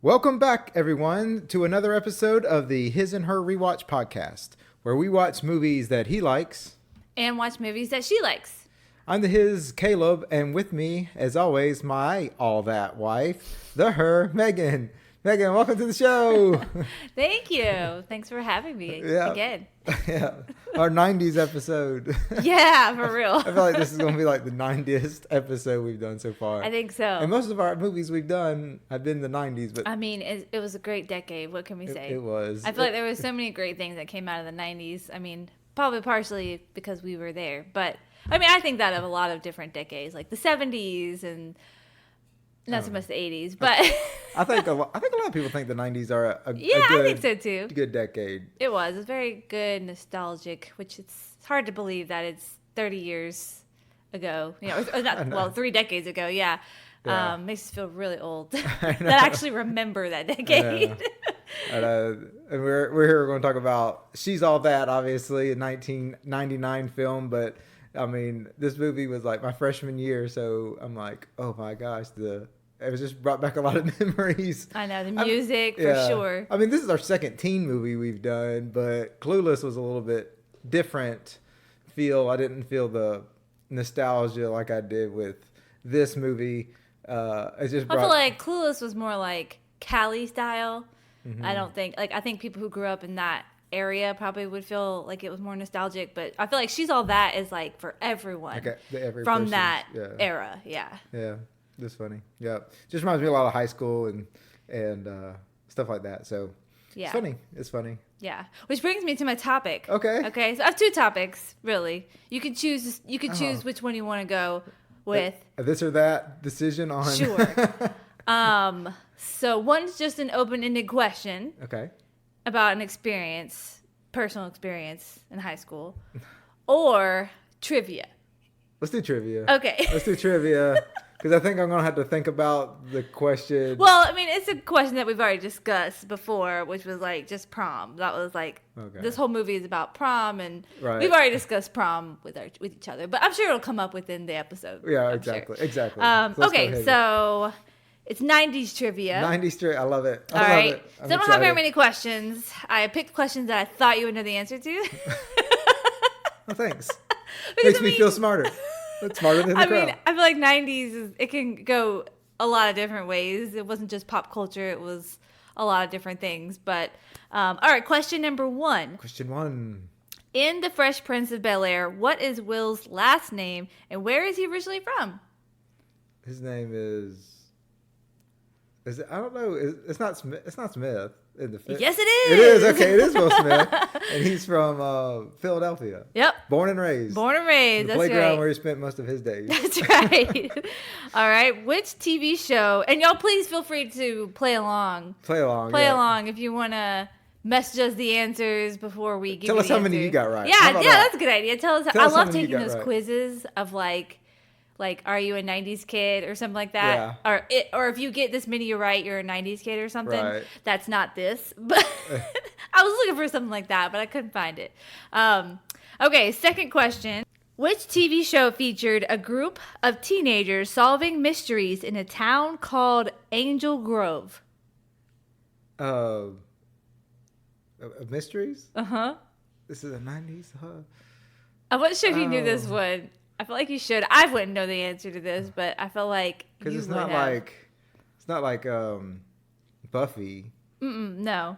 Welcome back, everyone, to another episode of the His and Her Rewatch podcast, where we watch movies that he likes. And watch movies that she likes. I'm the His, Caleb, and with me, as always, my all-that wife, the Her, Megan. Megan, welcome to the show. Thank you. Thanks for having me again. Yeah, our 90s episode. Yeah, for real. I feel like this is going to be like the 90th episode we've done so far. I think so. And most of our movies we've done have been the 90s. But I mean, it was a great decade. What can we say? It was. I feel like there were so many great things that came out of the 90s. I mean, probably partially because we were there. But, I mean, I think that of a lot of different decades, like the 70s and not so much the 80s. But I think a lot of people think the 90s are a good, I think so too. Good decade. It was. It was very good, nostalgic, which it's hard to believe that it's 30 years ago. You know, or not, well, 3 decades ago. Yeah. Makes us feel really old that actually remember that decade. And we're here going to talk about She's All That, obviously, a 1999 film. But, I mean, this movie was like my freshman year. So I'm like, oh, my gosh, it was just brought back a lot of memories. I know, the music, for sure. I mean, this is our second teen movie we've done, but Clueless was a little bit different feel. I didn't feel the nostalgia like I did with this movie. I feel like Clueless was more like Cali style. Mm-hmm. I think people who grew up in that area probably would feel like it was more nostalgic, but I feel like She's All That is like for everyone from that era. Yeah. Yeah. That's funny. Yeah. Just reminds me a lot of high school and stuff like that. So yeah. It's funny. Yeah. Which brings me to my topic. Okay. So I have 2 topics, really. You could choose which one you want to go with. This or that decision on. Sure. So one's just an open-ended question. Okay. About an personal experience in high school, or trivia. Let's do trivia. Okay. Let's do trivia. Because I think I'm going to have to think about the question. Well, I mean, it's a question that we've already discussed before, which was like just prom. That was like, This whole movie is about prom, and we've already discussed prom with each other. But I'm sure it'll come up within the episode. Yeah, exactly. Sure. Exactly. Okay, so it's 90s trivia. 90s trivia. I love it. All right. So I don't have very many questions. I picked questions that I thought you would know the answer to. Well, thanks. Makes me feel smarter. That's smarter than the crowd. Mean, I feel like 90s, it can go a lot of different ways. It wasn't just pop culture. It was a lot of different things. But, all right, question number 1. Question 1. In The Fresh Prince of Bel-Air, what is Will's last name, and where is he originally from? His name is it, I don't know. It's not Smith. It's not Smith. Yes, it is. It is. Okay, it is Will Smith. And he's from Philadelphia. Yep. Born and raised. The playground where he spent most of his days. That's right. All right. Which TV show? And y'all, please feel free to play along. Play along if you want to message us the answers before we give you the answer. Tell us how many you got right. Yeah, that's a good idea. Tell us I love taking those right. quizzes of like, are you a 90s kid or something like that? Yeah. Or if you get this many right, you're a 90s kid or something. Right. That's not this. But I was looking for something like that, but I couldn't find it. Okay, second question. Which TV show featured a group of teenagers solving mysteries in a town called Angel Grove? Mysteries? Uh-huh. This is the 90s? I wasn't sure if you knew this one. I feel like you should. I wouldn't know the answer to this, but I feel like because it's not like Buffy. No,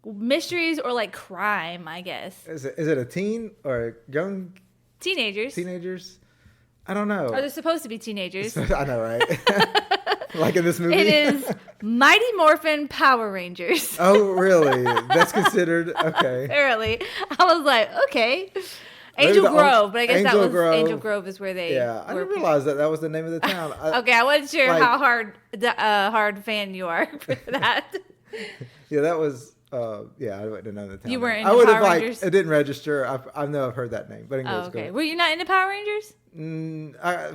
mysteries or like crime, I guess. Is it a teen or young teenagers? I don't know. Are they supposed to be teenagers? I know, right? Like in this movie. It is Mighty Morphin Power Rangers. Oh, really? That's considered okay. Apparently, I was like, okay. Angel Grove, but I guess Angel Grove is where they. Yeah, I didn't realize that was the name of the town. Okay, I wasn't sure how hard fan you are for that. Yeah, that was. Yeah, I wouldn't know the town. You weren't into Power Rangers? It didn't register. I know I've heard that name, but okay. Were you not into Power Rangers?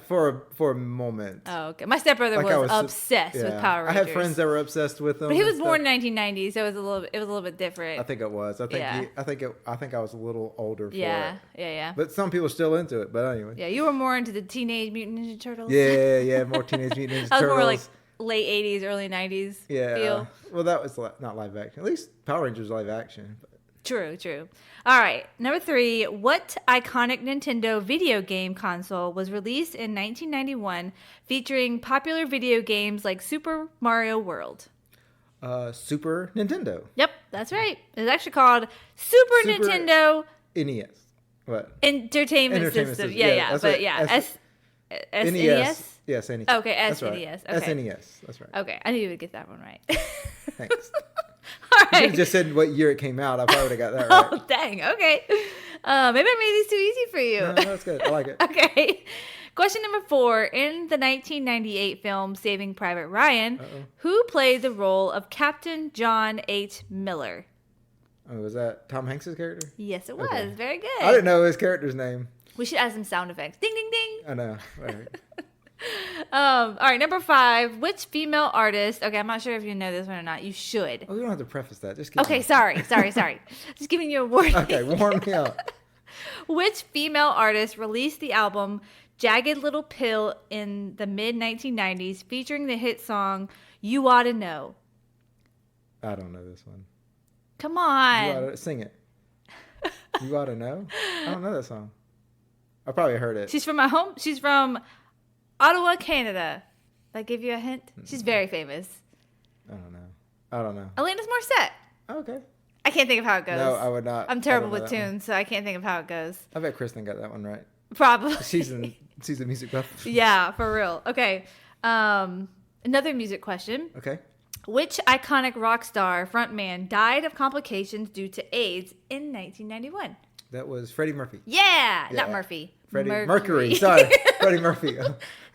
For a moment. Oh, okay. My stepbrother was obsessed with Power Rangers. I had friends that were obsessed with them. But he was born in 1990, so it was a little bit different. I think it was. I think I was a little older for it. Yeah. But some people are still into it. But anyway. Yeah, you were more into the Teenage Mutant Ninja Turtles. Yeah, more Teenage Mutant Ninja Turtles. I was more like late 80s, early 90s Yeah. feel. Well, that was not live action. At least Power Rangers live action. True. All right. Number 3. What iconic Nintendo video game console was released in 1991 featuring popular video games like Super Mario World? Super Nintendo. Yep, that's right. It's actually called Super Nintendo NES. What? Entertainment System. Yeah. But right. yeah. SNES? NES. Yes, NES. Okay, That's SNES. right. Okay. SNES. That's right. Okay, I knew you would get that one right. Thanks. All You right. just said what year it came out. I probably would have got that Oh, right. dang. Okay. Maybe I made these too easy for you. No, that's good. I like it. Okay. Question number 4. In the 1998 film Saving Private Ryan, who played the role of Captain John H. Miller? Oh, was that Tom Hanks' character? Yes, it was. Okay. Very good. I didn't know his character's name. We should add some sound effects. Ding, ding, ding. I know. All right. All right, number 5. Which female artist? Okay, I'm not sure if you know this one or not. You should. Oh, you don't have to preface that. Just keep Okay, going. sorry. Just giving you a warning. Okay, warm me up. Which female artist released the album Jagged Little Pill in the mid-1990s featuring the hit song You Oughta Know? I don't know this one. Come You on. oughta sing it. You oughta know? I don't know that song. I probably heard it. She's from Ottawa, Canada. That give you a hint? She's very famous. I don't know. Alanis Morissette. Okay. I can't think of how it goes. No, I would not. I'm I terrible don't know with that one. tunes, so I can't think of how it goes. I bet Kristen got that one right. Probably. She's a music buff. Yeah, for real. Okay. Another music question. Okay. Which iconic rock star frontman died of complications due to AIDS in 1991? That was Freddie Murphy. Yeah, not Yeah. Murphy. Mercury. Sorry. Freddie Murphy.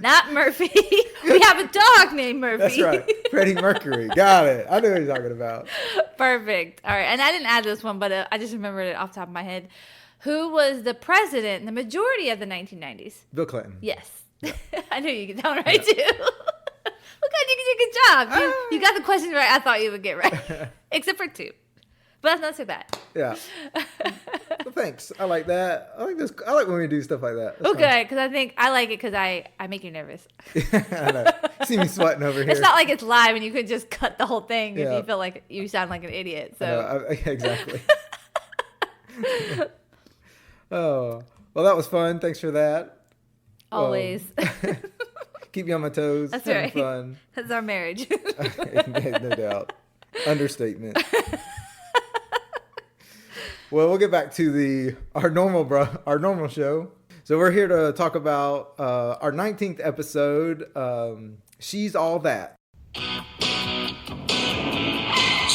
Not Murphy. We have a dog named Murphy. That's right. Freddie Mercury. Got it. I knew what you're talking about. Perfect. All right. And I didn't add this one, but I just remembered it off the top of my head. Who was the president in the majority of the 1990s? Bill Clinton. Yes. I knew you get that one right, too. Look, you did a good job. You got the questions right I thought you would get right. Except for 2. But that's not so bad. Yeah. Well, thanks. I like that. I like this. I like when we do stuff like that. That's Okay, because I like it because I make you nervous. fun. I know. You see me sweating over here. It's not like it's live and you could just cut the whole thing if Yeah. you feel like you sound like an idiot. I know. So Exactly. Oh, well, that was fun. Thanks for that. always. Keep me on my toes. That's having right. Fun. That's our marriage. No doubt. Understatement. Well, we'll get back to our normal show. So we're here to talk about our 19th episode. She's All That.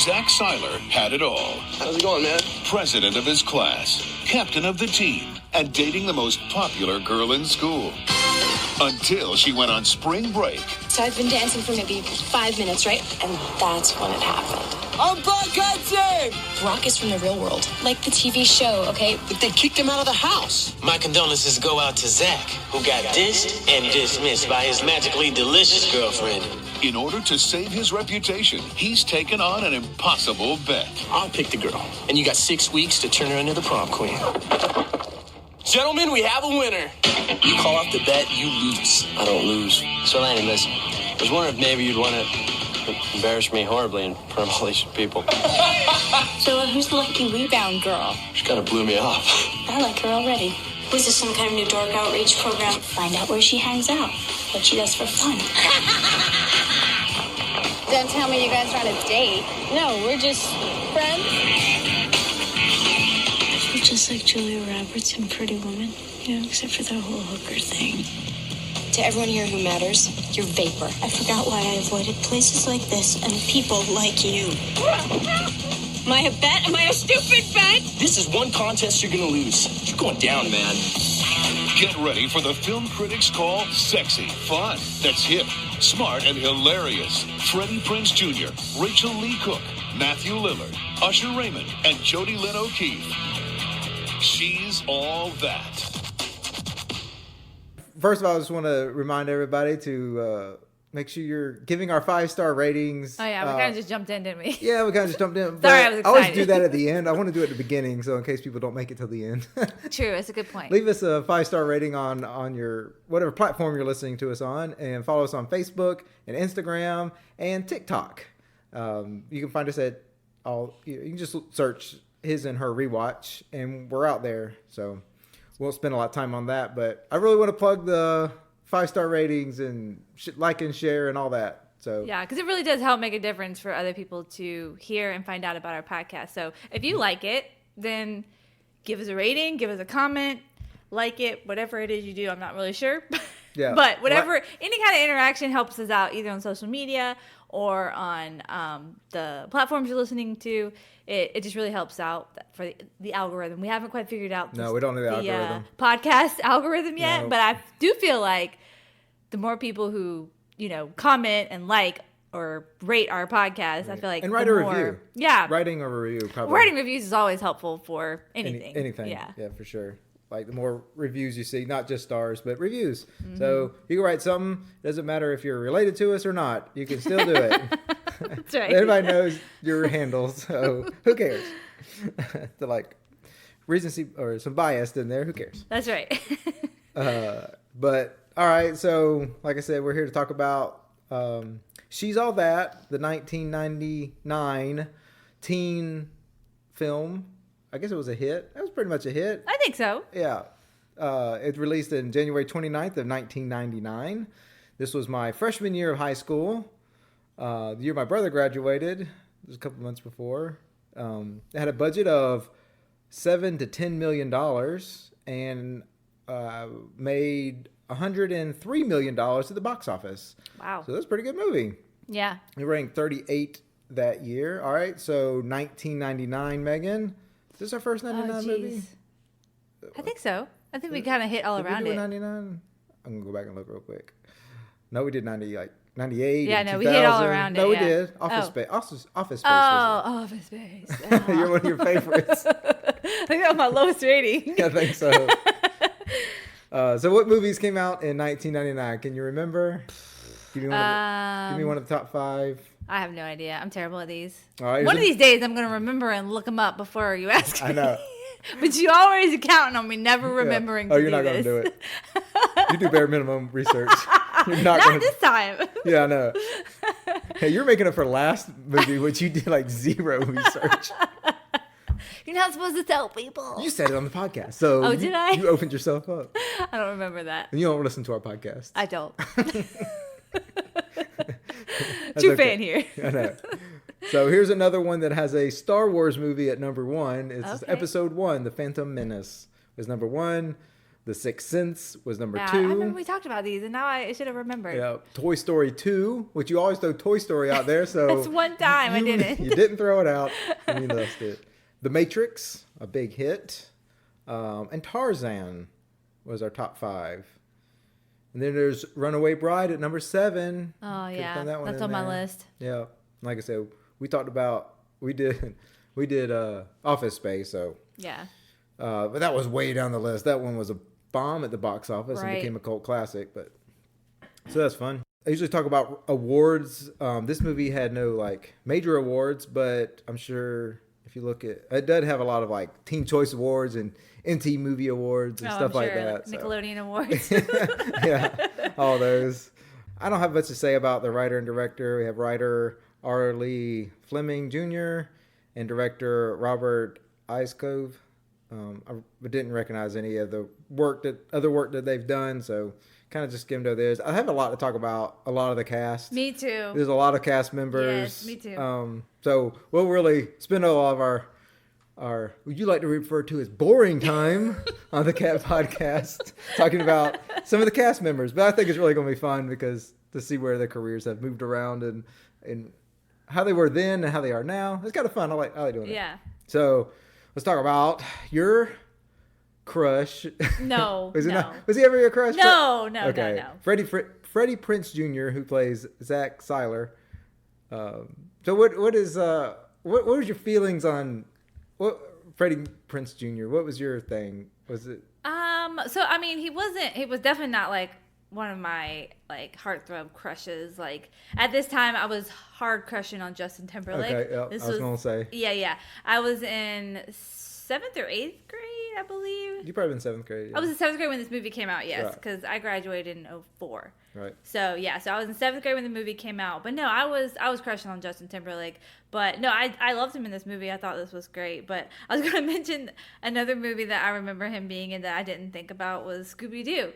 Zach Seiler had it all. How's it going, man? President of his class, captain of the team, and dating the most popular girl in school. Until she went on spring break. So I've been dancing for maybe 5 minutes, right? And that's when it happened. I'm podcasting! Brock is from the real world, like the TV show, okay? But they kicked him out of the house. My condolences go out to Zach, who got dissed and dismissed by his magically delicious girlfriend. In order to save his reputation, he's taken on an impossible bet. I'll pick the girl, and you got 6 weeks to turn her into the prom queen. Gentlemen, we have a winner. You call off the bet, you lose. I don't lose. So, Lanny, listen. I was wondering if maybe you'd want to embarrass me horribly in front of all these people. So who's the lucky rebound girl? She kind of blew me off. I like her already. Was this some kind of new dork outreach program? Find out where she hangs out, what she does for fun. Don't tell me you guys are on a date. No, we're just friends. I feel just like Julia Roberts in Pretty Woman, except for the whole hooker thing. To everyone here who matters, you're vapor. I forgot why I avoided places like this and people like you. Am I a bet? Am I a stupid bet? This is one contest you're going to lose. You're going down, man. Get ready for the film critics call sexy, fun, that's hip, smart, and hilarious. Freddie Prinze Jr., Rachel Lee Cook, Matthew Lillard, Usher Raymond, and Jody Lynn O'Keefe. She's All That. First of all, I just want to remind everybody to make sure you're giving our 5-star ratings. Oh yeah, we kind of just jumped in, didn't we? Yeah, we kind of just jumped in. Sorry, I was always excited. do that at the end. I want to do it at the beginning, so in case people don't make it till the end. True, it's a good point. Leave us a 5-star rating on your whatever platform you're listening to us on, and follow us on Facebook and Instagram and TikTok. You can find us at you can just search His and Her Rewatch, and we're out there. So we won't spend a lot of time on that, but I really want to plug the 5-star ratings and like and share and all that. So Yeah, because it really does help make a difference for other people to hear and find out about our podcast. So if you like it, then give us a rating, give us a comment, like it, whatever it is you do. I'm not really sure. Yeah. But whatever, any kind of interaction helps us out either on social media or on the platforms you're listening to. It just really helps out for the algorithm. We haven't quite figured out No, we don't know the algorithm. Podcast algorithm yet, No. but I do feel like the more people who, comment and like or rate our podcast, I feel like and write the a more, review. Yeah. Writing a review probably. Writing reviews is always helpful for anything. Anything. Yeah. Yeah, for sure. Like the more reviews you see, not just stars, but reviews. Mm-hmm. So you can write something. Doesn't matter if you're related to us or not. You can still do it. That's right. Everybody knows your handles, so who cares? The recency or some bias in there. Who cares? That's right. But all right. So like I said, we're here to talk about She's All That, the 1999 teen film. I guess it was a hit. It was pretty much a hit. I think so. Yeah. It released in January 29th of 1999. This was my freshman year of high school. The year my brother graduated. It was a couple months before. It had a budget of $7 to $10 million and made $103 million at the box office. Wow. So that's a pretty good movie. Yeah. It ranked 38 that year. All right. So 1999, Megan. Is this our first 99 movie? I think so. I think we kind of hit all Did around we do it. 99? I'm gonna go back and look real quick. No, we did 98. Yeah, and no, we hit all 2000. around No, it, we yeah. did. Office Oh. Space. Office Space. Oh, Was Office Space. it? You're one of your favorites. I think that was my lowest rating. I think so. So what movies came out in 1999? Can you remember? Give me one of the top 5. I have no idea. I'm terrible at these. All right, One of these days, I'm going to remember and look them up before you ask me. I know. But you always are counting on me never remembering Yeah. Oh, to you're do not going to this. do it. You do bare minimum research. You're not Not going to. this time. Yeah, I know. Hey, you're making up for last movie, which you did like 0 research. You're not supposed to tell people. You said it on the podcast, so Oh, did I? You opened yourself up. I don't remember that. And you don't listen to our podcast. I don't. That's True okay. fan here. I know. So here's another one that has a Star Wars movie at number 1. It's Okay. Episode 1, The Phantom Menace was number 1. The Sixth Sense was number Yeah, 2. I remember we talked about these, and now I should have remembered. Yeah, Toy Story 2, which you always throw Toy Story out there. So That's one time I didn't. You didn't throw it out. And you lost it. The Matrix, a big hit. And Tarzan was our top 5. And then there's Runaway Bride at number 7. Oh, Could've yeah. thrown that one That's in on my there. list. Yeah. Like I said, we did Office Space, so Yeah. but that was way down the list. That one was a bomb at the box office and Right. became a cult classic. But so that's fun. I usually talk about awards. This movie had no major awards, but I'm sure if you look at it, does have a lot of Teen Choice Awards and MTV Movie Awards and stuff I'm like sure. that. so. Nickelodeon Awards. Yeah, all those. I don't have much to say about the writer and director. We have writer R. Lee Fleming Jr. and director Robert Iscove. I didn't recognize any of the other work that they've done, so kind of just skimmed over this. I have a lot to talk about. A lot of the cast. Me too. There's a lot of cast members. Yes, me too. So we'll really spend a lot of our would you like to refer to as boring time on the Cat Podcast, talking about some of the cast members. But I think it's really going to be fun because to see where their careers have moved around and how they were then and how they are now. It's kind of fun. I like doing it. Yeah. So let's talk about your crush. No. Was no. he ever your crush? No, no, Okay. no. Freddie Prinze Jr., who plays Zach Seiler. So what was your feelings on Freddie Prinze Jr.? What was your thing? Was it? So I mean, he was definitely not one of my like heartthrob crushes. Like at this time, I was hard crushing on Justin Timberlake. Okay, yeah, This I was gonna say. Yeah. I was in 7th or 8th grade, I believe. You probably been 7th grade. Yeah. I was in 7th grade when this movie came out. Yes, Right. because I graduated in 04. Right. So yeah, so I was in 7th grade when the movie came out. But no, I was crushing on Justin Timberlake. But no, I loved him in this movie. I thought this was great. But I was gonna mention another movie that I remember him being in that I didn't think about was Scooby Doo.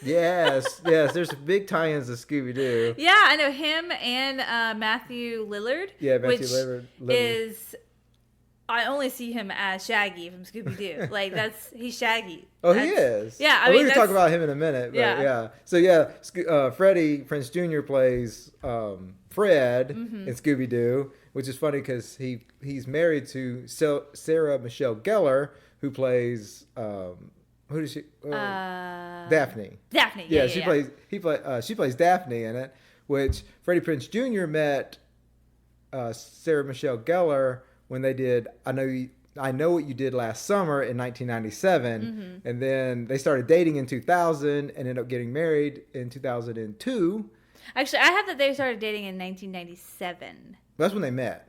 Yes. There's big tie-ins to Scooby Doo. Yeah, I know him and Matthew Lillard. Yeah, Matthew which Lillard. is. I only see him as Shaggy from Scooby Doo. Like he's Shaggy. Oh, he is. Yeah, I we're mean, gonna talk about him in a minute. But Yeah. So yeah, Freddie Prinze Jr. plays Fred in Scooby Doo, which is funny because he's married to Sarah Michelle Gellar, who plays who does she? Daphne. Daphne. Yeah, she plays Daphne in it, which Freddie Prinze Jr. met Sarah Michelle Gellar when they did I Know What You Did Last Summer in 1997, and then they started dating in 2000 and ended up getting married in 2002. Actually, I have that they started dating in 1997. That's when they met.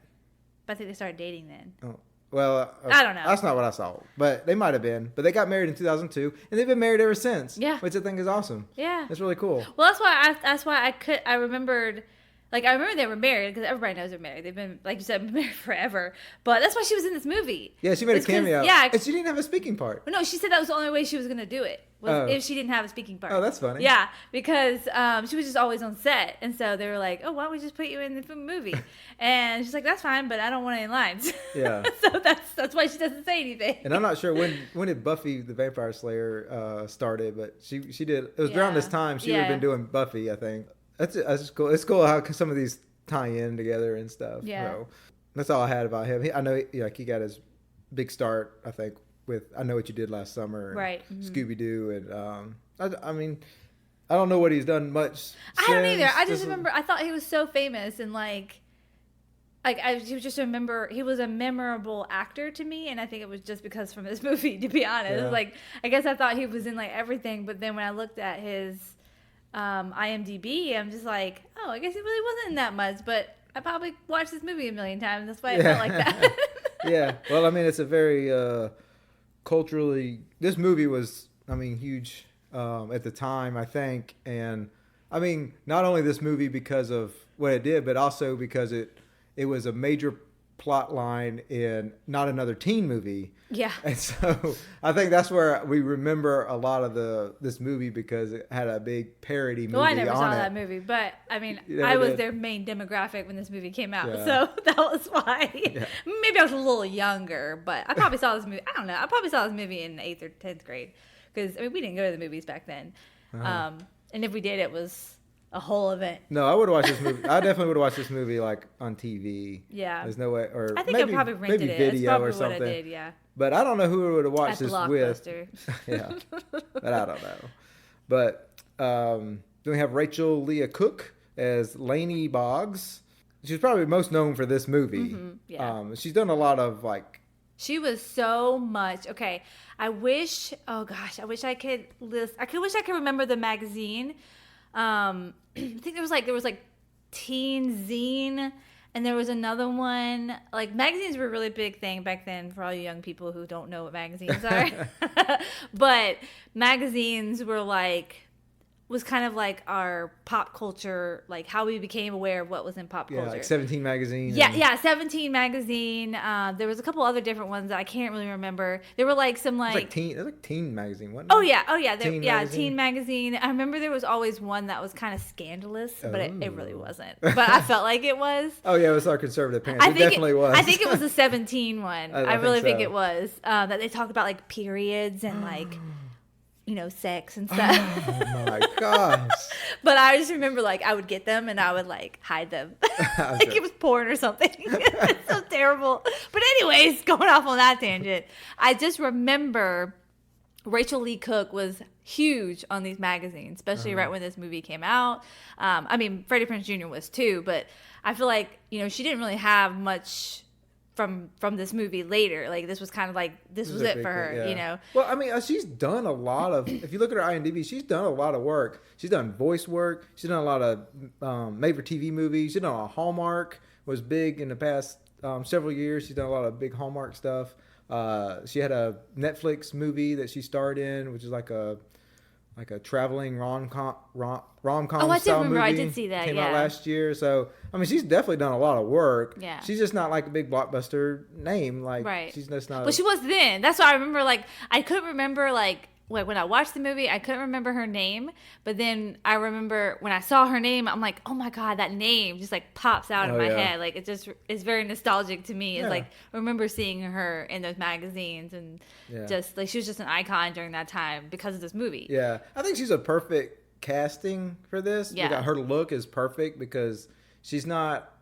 But I think they started dating then. Oh, well, I don't know. That's not what I saw, but they might have been. But they got married in 2002, and they've been married ever since. Yeah. Which I think is awesome. Yeah. It's really cool. Well, that's why I remembered. Like, I remember they were married because everybody knows they're married. They've been, like you said, been married forever. But that's why she was in this movie. Yeah, she made a cameo. Yeah. And she didn't have a speaking part. No, she said that was the only way she was going to do it, was if she didn't have a speaking part. Oh, that's funny. Yeah, because she was just always on set. And so they were like, oh, why don't we just put you in the movie? And she's like, that's fine, but I don't want any lines. Yeah. So that's why she doesn't say anything. And I'm not sure when did Buffy the Vampire Slayer started, but she did. It was around this time she would have been doing Buffy, I think. That's cool. It's cool how some of these tie in together and stuff. Yeah. So that's all I had about him. I know he got his big start, I think, with I Know What You Did Last Summer, and right? Scooby Doo, and I mean, I don't know what he's done much. I don't either. I just remember I thought he was so famous and like I just remember he was a memorable actor to me, and I think it was just because from this movie, to be honest. Yeah. Like I guess I thought he was in like everything, but then when I looked at his IMDb, I'm just like, oh, I guess he really wasn't in that much, but I probably watched this movie a million times. That's why I felt like that. Yeah. Well, I mean, it's a very culturally. This movie was, I mean, huge at the time, I think, and I mean, not only this movie because of what it did, but also because it was a major plot line in not another teen movie. Yeah. And so I think that's where we remember a lot of this movie because it had a big parody movie on it. Well, I never saw that movie, but I mean, I was their main demographic when this movie came out, Yeah. so that was why. Yeah. Maybe I was a little younger, but I probably saw this movie. I don't know. I probably saw this movie in 8th or 10th grade because I mean, we didn't go to the movies back then, and if we did, it was a whole event. No, I would watch this movie. I definitely would watch this movie like on TV. Yeah. There's no way, or I think maybe, I probably rented maybe it. video That's probably or something. what I did. Yeah. But I don't know who would have watched At this with. Blockbuster. Yeah, but I don't know. But then we have Rachel Leah Cook as Lainey Boggs. She's probably most known for this movie. Yeah. She's done a lot of like. She was so much. Okay. I wish I could list. Wish I could remember the magazine. I think there was like Teen Zine, and there was another one. Like magazines were a really big thing back then for all you young people who don't know what magazines are. But magazines was kind of like our pop culture, like how we became aware of what was in pop culture. Yeah, like 17 magazine. Yeah, 17 magazine. There was a couple other different ones that I can't really remember. There were like some like it was like teen magazine, wasn't it? Oh yeah. Teen magazine? Teen magazine. I remember there was always one that was kind of scandalous, but it really wasn't. But I felt like it was. Oh yeah, it was our conservative parents. It definitely was. I think it was the 17 one. I really think so. it was that they talked about like periods and like. Sex and stuff. Oh my gosh. But I just remember like I would get them and I would like hide them. Like it was porn or something. It's so terrible. But anyways, going off on that tangent, I just remember Rachel Lee Cook was huge on these magazines, especially right when this movie came out. I mean, Freddie Prinze Jr. was too, but I feel like, she didn't really have much from this movie later. Like this was kind of like this was it for her, yeah. you know. Well, I mean, she's done a lot of. If you look at her IMDb, she's done a lot of work. She's done voice work. She's done a lot of made-for-TV movies. She's done a Hallmark. Was big in the past several years. She's done a lot of big Hallmark stuff. She had a Netflix movie that she starred in, which is like a traveling rom-com Oh, I did style remember. movie. I did see that. Came out last year. So, I mean, she's definitely done a lot of work. Yeah. She's just not like a big blockbuster name. Like, Right. she's just not. But she was then. That's why I remember. Like I couldn't remember like when I watched the movie, I couldn't remember her name. But then I remember when I saw her name, I'm like, oh my god, that name just like pops out in my head. Like it just is very nostalgic to me. It's like I remember seeing her in those magazines and just like she was just an icon during that time because of this movie. Yeah, I think she's a perfect casting for this. Yeah. Her look is perfect because she's not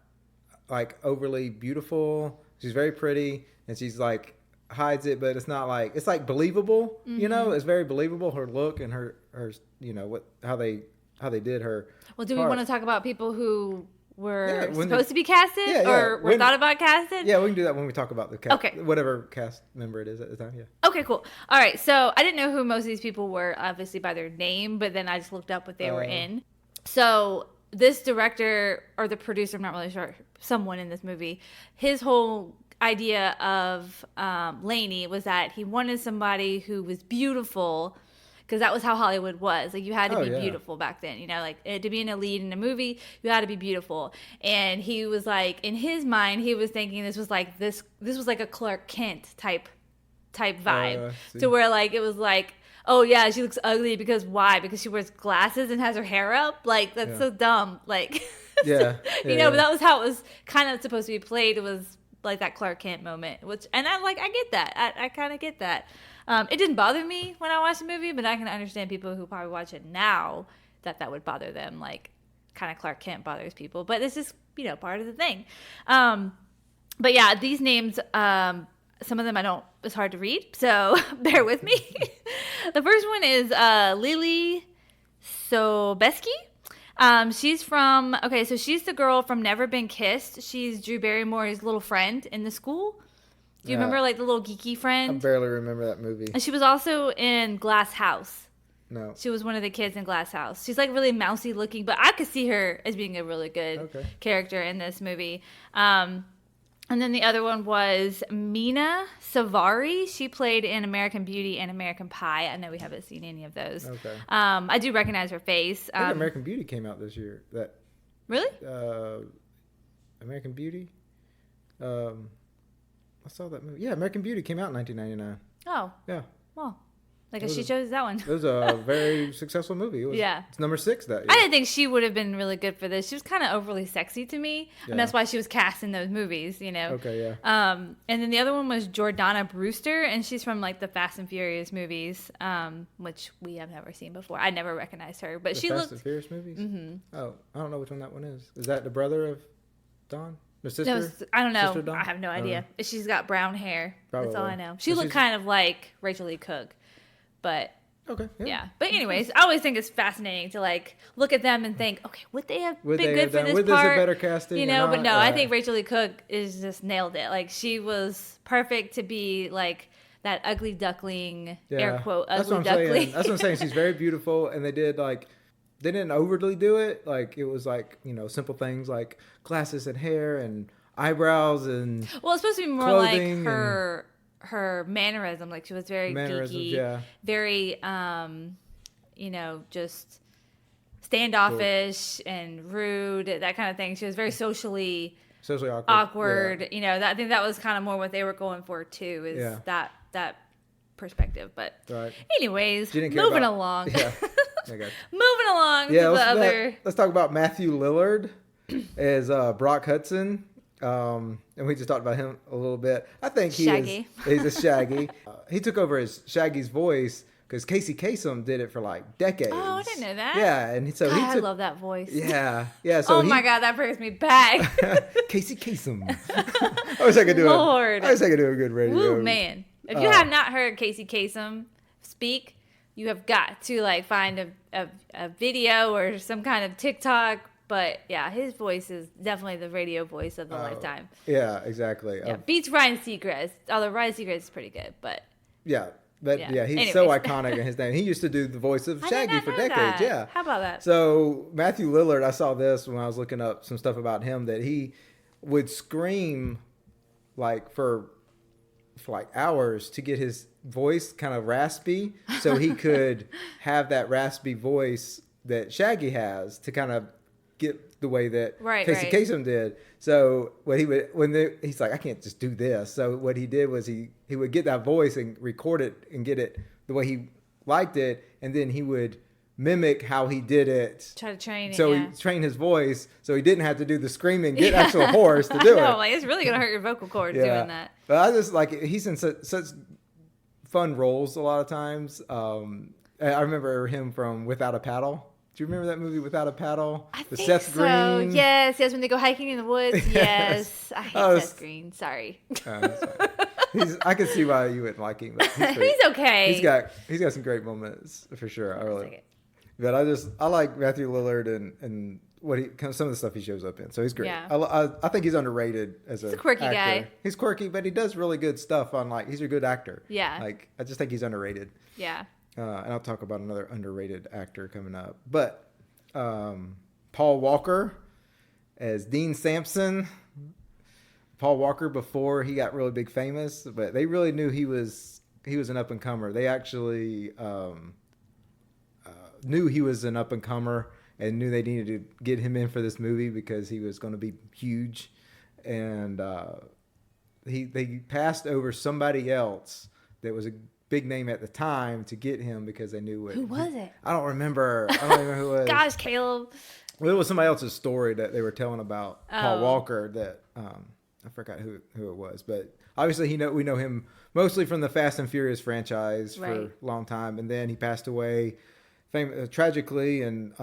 like overly beautiful. She's very pretty and she's like hides it, but it's not like it's like believable. You know, it's very believable. Her look and her you know how they did her. Well, do we want to talk about people who were when supposed to be casted or were thought about casted? Yeah, we can do that when we talk about the cast. Okay. Whatever cast member it is at the time. Yeah. Okay, cool. All right, so I didn't know who most of these people were, obviously by their name, but then I just looked up what they were in. So this director or the producer, I'm not really sure, someone in this movie, his whole idea of Lainey was that he wanted somebody who was beautiful, because that was how Hollywood was. Like you had to be beautiful back then, you know, like to be in a lead in a movie, you had to be beautiful. And he was like, in his mind, he was thinking this was like a Clark Kent type vibe, to where like it was like, oh yeah, she looks ugly because why? Because she wears glasses and has her hair up. Like that's so dumb. Like you know, but that was how it was kind of supposed to be played. It was like that Clark Kent moment, and I get that. I kind of get that. It didn't bother me when I watched the movie, but I can understand people who probably watch it now that would bother them. Like kind of Clark Kent bothers people, but it's just, you know, part of the thing. But yeah, these names, some of them it's hard to read, so bear with me. The first one is Lily Sobieski. She's she's the girl from Never Been Kissed. She's Drew Barrymore's little friend in the school. Do you remember like the little geeky friend? I barely remember that movie. And she was also in Glass House. No. She was one of the kids in Glass House. She's like really mousy looking, but I could see her as being a really good character in this movie. And then the other one was Mina Savari. She played in American Beauty and American Pie. I know we haven't seen any of those. Okay. I do recognize her face. I think American Beauty came out this year. Really? American Beauty? I saw that movie. Yeah, American Beauty came out in 1999. Oh. Yeah. Well, I guess she chose that one. It was a very successful movie. It's number 6 that year. I didn't think she would have been really good for this. She was kind of overly sexy to me. Yeah. And that's why she was cast in those movies, you know. Okay, yeah. And then the other one was Jordana Brewster, and she's from like the Fast and Furious movies, which we have never seen before. I never recognized her, but she looked. Fast and Furious movies? Mm-hmm. Oh, I don't know which one that one is. Is that the brother of Don? The sister? No, I don't know. I have no idea. She's got brown hair. Probably. That's all I know. She looked kind of like Rachel Lee Cook, but. Okay. Yeah. But anyways, I always think it's fascinating to like look at them and think, okay, would they have been good for this would part? this a better casting? You know, but no, I think Rachel Lee Cook is just nailed it. Like she was perfect to be like that ugly duckling, air quote, ugly duckling. That's what I'm saying. She's very beautiful, and they didn't overly do it. Like it was like, you know, simple things like glasses and hair and eyebrows and well, it's supposed to be more like her mannerism. Like she was very geeky, very you know, just standoffish and rude, that kind of thing. She was very socially awkward. Yeah. You know, I think that was kind of more what they were going for too, is that perspective. But anyways, moving along. Yeah. Moving along to the other. Let's talk about Matthew Lillard as Brock Hudson. And we just talked about him a little bit. I think he's a Shaggy. He took over as Shaggy's voice because Casey Kasem did it for like decades. Oh, I didn't know that. Yeah, and so God, I love that voice. Yeah. So my God, that brings me back. Casey Kasem. I wish I could do Lord. I wish I could do a good radio. Woo, man. If you have not heard Casey Kasem speak, you have got to like find a video or some kind of TikTok But yeah, his voice is definitely the radio voice of the lifetime. Yeah, exactly. Yeah, beats Ryan Seacrest. Although Ryan Seacrest is pretty good, but Yeah. But Yeah. he's so Anyways. iconic in his name. He used to do the voice of I did Shaggy not for know decades. that. Yeah. How about that? So Matthew Lillard, I saw this when I was looking up some stuff about him that he would scream like for like hours to get his voice kind of raspy, so he could have that raspy voice that Shaggy has to kind of get the way that Casey Kasem did. So what he would he's like, I can't just do this. So what he did was he would get that voice and record it and get it the way he liked it, and then he would mimic how he did it. Try to train it. So yeah. he trained his voice, so he didn't have to do the screaming, get actual horse to do I know, it. like it's really gonna hurt your vocal cords doing that. But I just like he's in such fun roles a lot of times. I remember him from Without a Paddle. Do you remember that movie Without a Paddle? I think Seth so. Green. Yes, when they go hiking in the woods. Yes, I hate Seth Green. Sorry. I can see why you wouldn't like him. But He's okay. He's got some great moments for sure. I'll take it. But I like Matthew Lillard and some of the stuff he shows up in. So he's great. Yeah. I think he's underrated as He's a quirky actor. guy. He's quirky, but he does really good stuff he's a good actor. Yeah. Like I just think he's underrated. Yeah. And I'll talk about another underrated actor coming up. But Paul Walker as Dean Sampson. Paul Walker before he got really big famous, but they really knew he was an up and comer. They actually knew he was an up and comer and knew they needed to get him in for this movie because he was going to be huge. And they passed over somebody else that was a big name at the time to get him because they knew Who was it? I don't remember. I don't remember who it was. Gosh, Caleb. Well, it was somebody else's story that they were telling about Paul Walker that I forgot who it was, but obviously we know him mostly from the Fast and Furious franchise for a long time, and then he passed away tragically and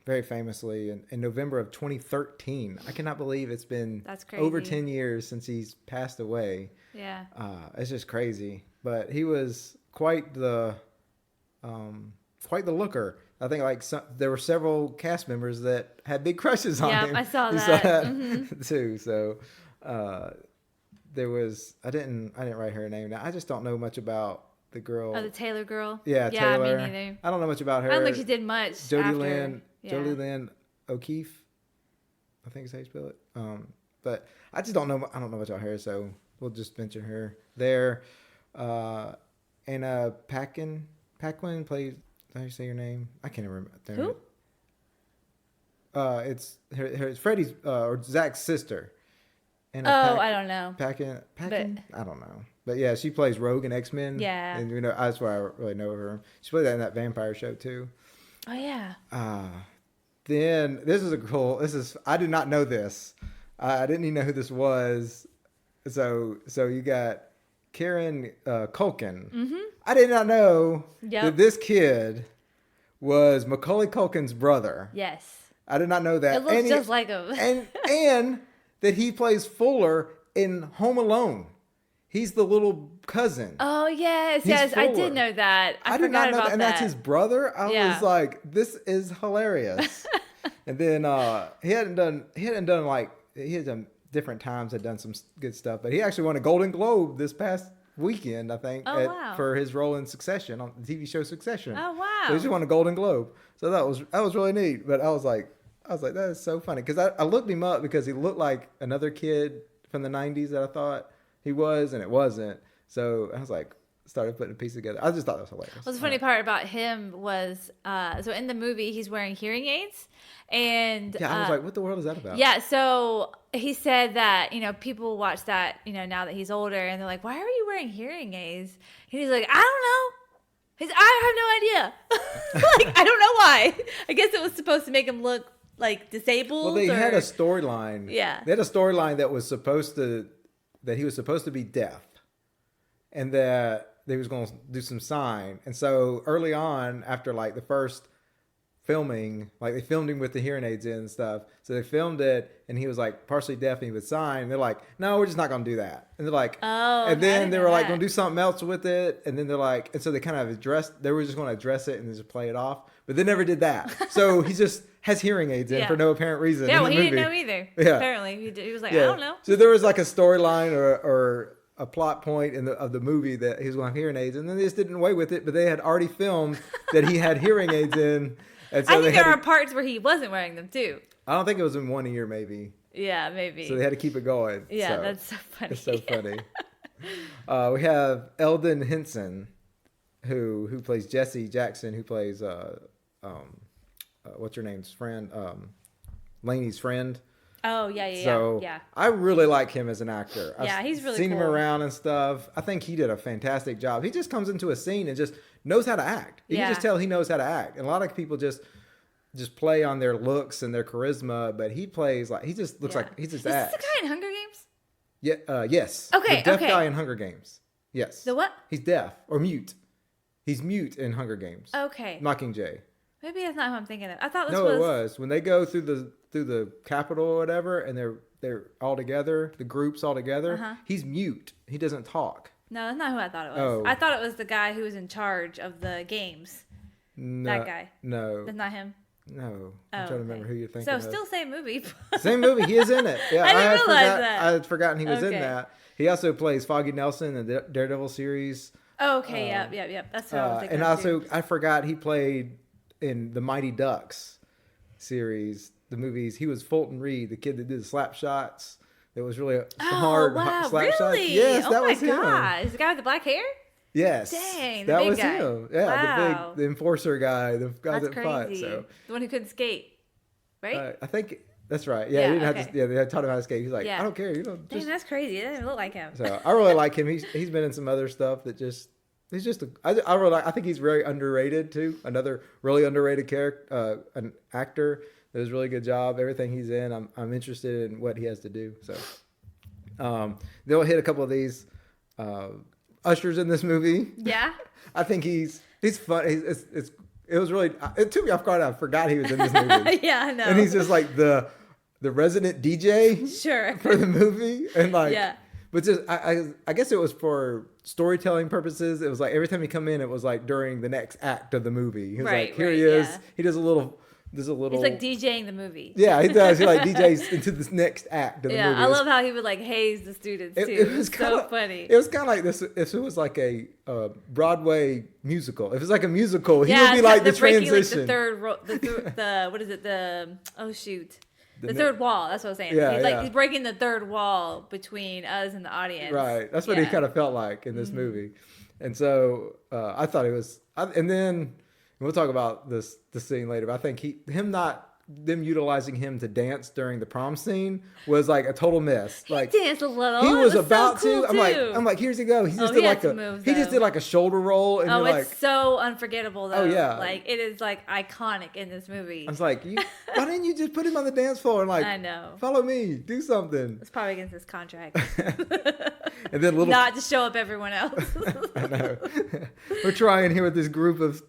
very famously in November of 2013. I cannot believe it's been over 10 years since he's passed away. Yeah. It's just crazy, but he was quite the looker. I think there were several cast members that had big crushes on him. Yeah, I saw that. Too. So there was I didn't write her name down. I just don't know much about the girl. Oh, the Taylor girl. Yeah, Taylor. Me neither. I don't know much about her. I don't think she did much. Jodie Lynn O'Keefe, I think is how you spell it. But I just don't know. I don't know much about her, so we'll just mention her there. Anna Paquin plays. How do you say your name? I can't remember. Who? It's Freddie's or Zach's sister. I don't know. Paquin? I don't know. But yeah, she plays Rogue in X-Men. Yeah. And that's why I really know her. She played that in that vampire show too. Oh yeah. Then I did not know this. I didn't even know who this was. So you got Kieran Culkin. Mm-hmm. I did not know that this kid was Macaulay Culkin's brother. Yes. I did not know that. It looks just like him. and that he plays Fuller in Home Alone. He's the little cousin. Oh yes, He's I Fuller. did know that. I did not forgot know about that. And that's his brother. I was like, this is hilarious. And then he had done different times, had done some good stuff, but he actually won a Golden Globe this past weekend, I think, for his role in Succession on the TV show Succession. Oh wow! So he just won a Golden Globe. So that was really neat. But I was like, that is so funny because I looked him up because he looked like another kid from the '90s that I thought he was, and it wasn't. So I was like, started putting a piece together. I just thought that was hilarious. Well, the funny part about him was, so in the movie he's wearing hearing aids, and I was like, what the world is that about? Yeah, so he said that people watch that now that he's older, and they're like, why are you wearing hearing aids? And he's like, I don't know. I have no idea. Like I don't know why. I guess it was supposed to make him look like disabled. Well, they had a storyline. Yeah, they had a storyline that he was supposed to be deaf, and that they was going to do some sign. And so early on, after like the first filming, like they filmed him with the hearing aids in and stuff. So they filmed it, and he was like partially deaf, and he would sign. And they're like, no, we're just not gonna do that. And they're like, Oh, and okay, I then didn't they know were like that. gonna do something else with it, and then they're like, and so they kind of addressed. They were just gonna address it and just play it off, but they never did that. So he just has hearing aids in Yeah. for no apparent reason. Yeah, in well, the he movie. didn't know either. Yeah. Apparently, he was like, Yeah. I don't know. So there was like a storyline or a plot point of the movie that he was going to have hearing aids, and then they just didn't away with it. But they had already filmed that he had hearing aids in, and so I they think had there are to, parts where he wasn't wearing them too. I don't think it was in 1 year, maybe. Yeah, maybe. So they had to keep it going. Yeah, so. that's so funny. It's so funny. We have Eldon Henson, who plays Jesse Jackson, who plays what's her name's friend, Lainey's friend. Oh yeah. So yeah. I really like him as an actor. Yeah, I've he's really seen him cool. around and stuff. I think he did a fantastic job. He just comes into a scene and just knows how to act. You Yeah. can just tell he knows how to act. And a lot of people just play on their looks and their charisma, but he plays like he just looks like he just Is this acts. the guy in Hunger Games? Yeah. Yes. Okay, The deaf okay. guy in Hunger Games. Yes. The what? He's deaf or mute. He's mute in Hunger Games. Okay. Mockingjay. Maybe that's not who I'm thinking of. I thought this No, was. it was when they go through the Capitol or whatever, and they're all together, the groups all together. Uh-huh. He's mute. He doesn't talk. No, that's not who I thought it was. Oh. I thought it was the guy who was in charge of the games. No, That guy. No, That's not him. no. Oh, I'm trying to remember okay. who you're thinking So of. still same movie. Same movie. He is in it. Yeah, I didn't had realize forgot- that. I had forgotten he was in Okay. that. He also plays Foggy Nelson in the Daredevil series. Oh, okay. Yep. That's what I was thinking. And of, also, too. I forgot he played in the Mighty Ducks series, the movies. He was Fulton Reed, the kid that did the slap shots. It was really hard wow, slap shots. really? Yes, oh that my was him. God. Is the guy with the black hair? Yes. Dang, the that big was guy. him. Yeah, Wow. the enforcer guy, the guy That's that fought. crazy. So The one who couldn't skate, right? I think that's right. Yeah, Yeah, he didn't have okay. to. Yeah, they had taught him how to skate. He's like, Yeah. I don't care. Dang, Just, that's crazy. It doesn't look like him. so I really like him. He's been in some other stuff that just. He's just. I really like. I think he's very underrated too. Another really underrated character, an actor that does a really good job. Everything he's in, I'm interested in what he has to do. So, they'll hit a couple of these ushers in this movie. Yeah. I think he's fun. It was really. It took me off guard. I forgot he was in this movie. Yeah, I know. And he's just like the resident DJ Sure. for the movie, and like, Yeah. But just I guess it was for storytelling purposes. It was like every time he come in, it was like during the next act of the movie. He was Right, like, here right, he is. yeah. He does a little. There's a little. He's like DJing the movie. Yeah, he does. He like DJs into this next act of the Yeah, movie. I It's- love how he would like haze the students too. it was so kinda, funny. It was kind of like this. If it was like a Broadway musical, if it's like a musical, he Yeah, would be like the they're breaking, transition. Like, the third, the what is it? The oh shoot, the ne- third wall. That's what I was saying. Yeah, he's like yeah. he's breaking the third wall between us and the audience. Right. That's what he kind of felt like in this movie. And so I thought it was, and then we'll talk about the scene later, but I think them utilizing him to dance during the prom scene was like a total miss. Like danced a little. he It was so about cool, to. too. I'm like, here's he go. He just Oh, did he had like some a moves, he just though. did like a shoulder roll, and Oh, you're it's like, so unforgettable though. Oh, yeah. Like it is like iconic in this movie. I was like, why didn't you just put him on the dance floor and like, I know. follow me, do something, It's probably against his contract. and then little. Not to show up everyone else. I know. We're trying here with this group of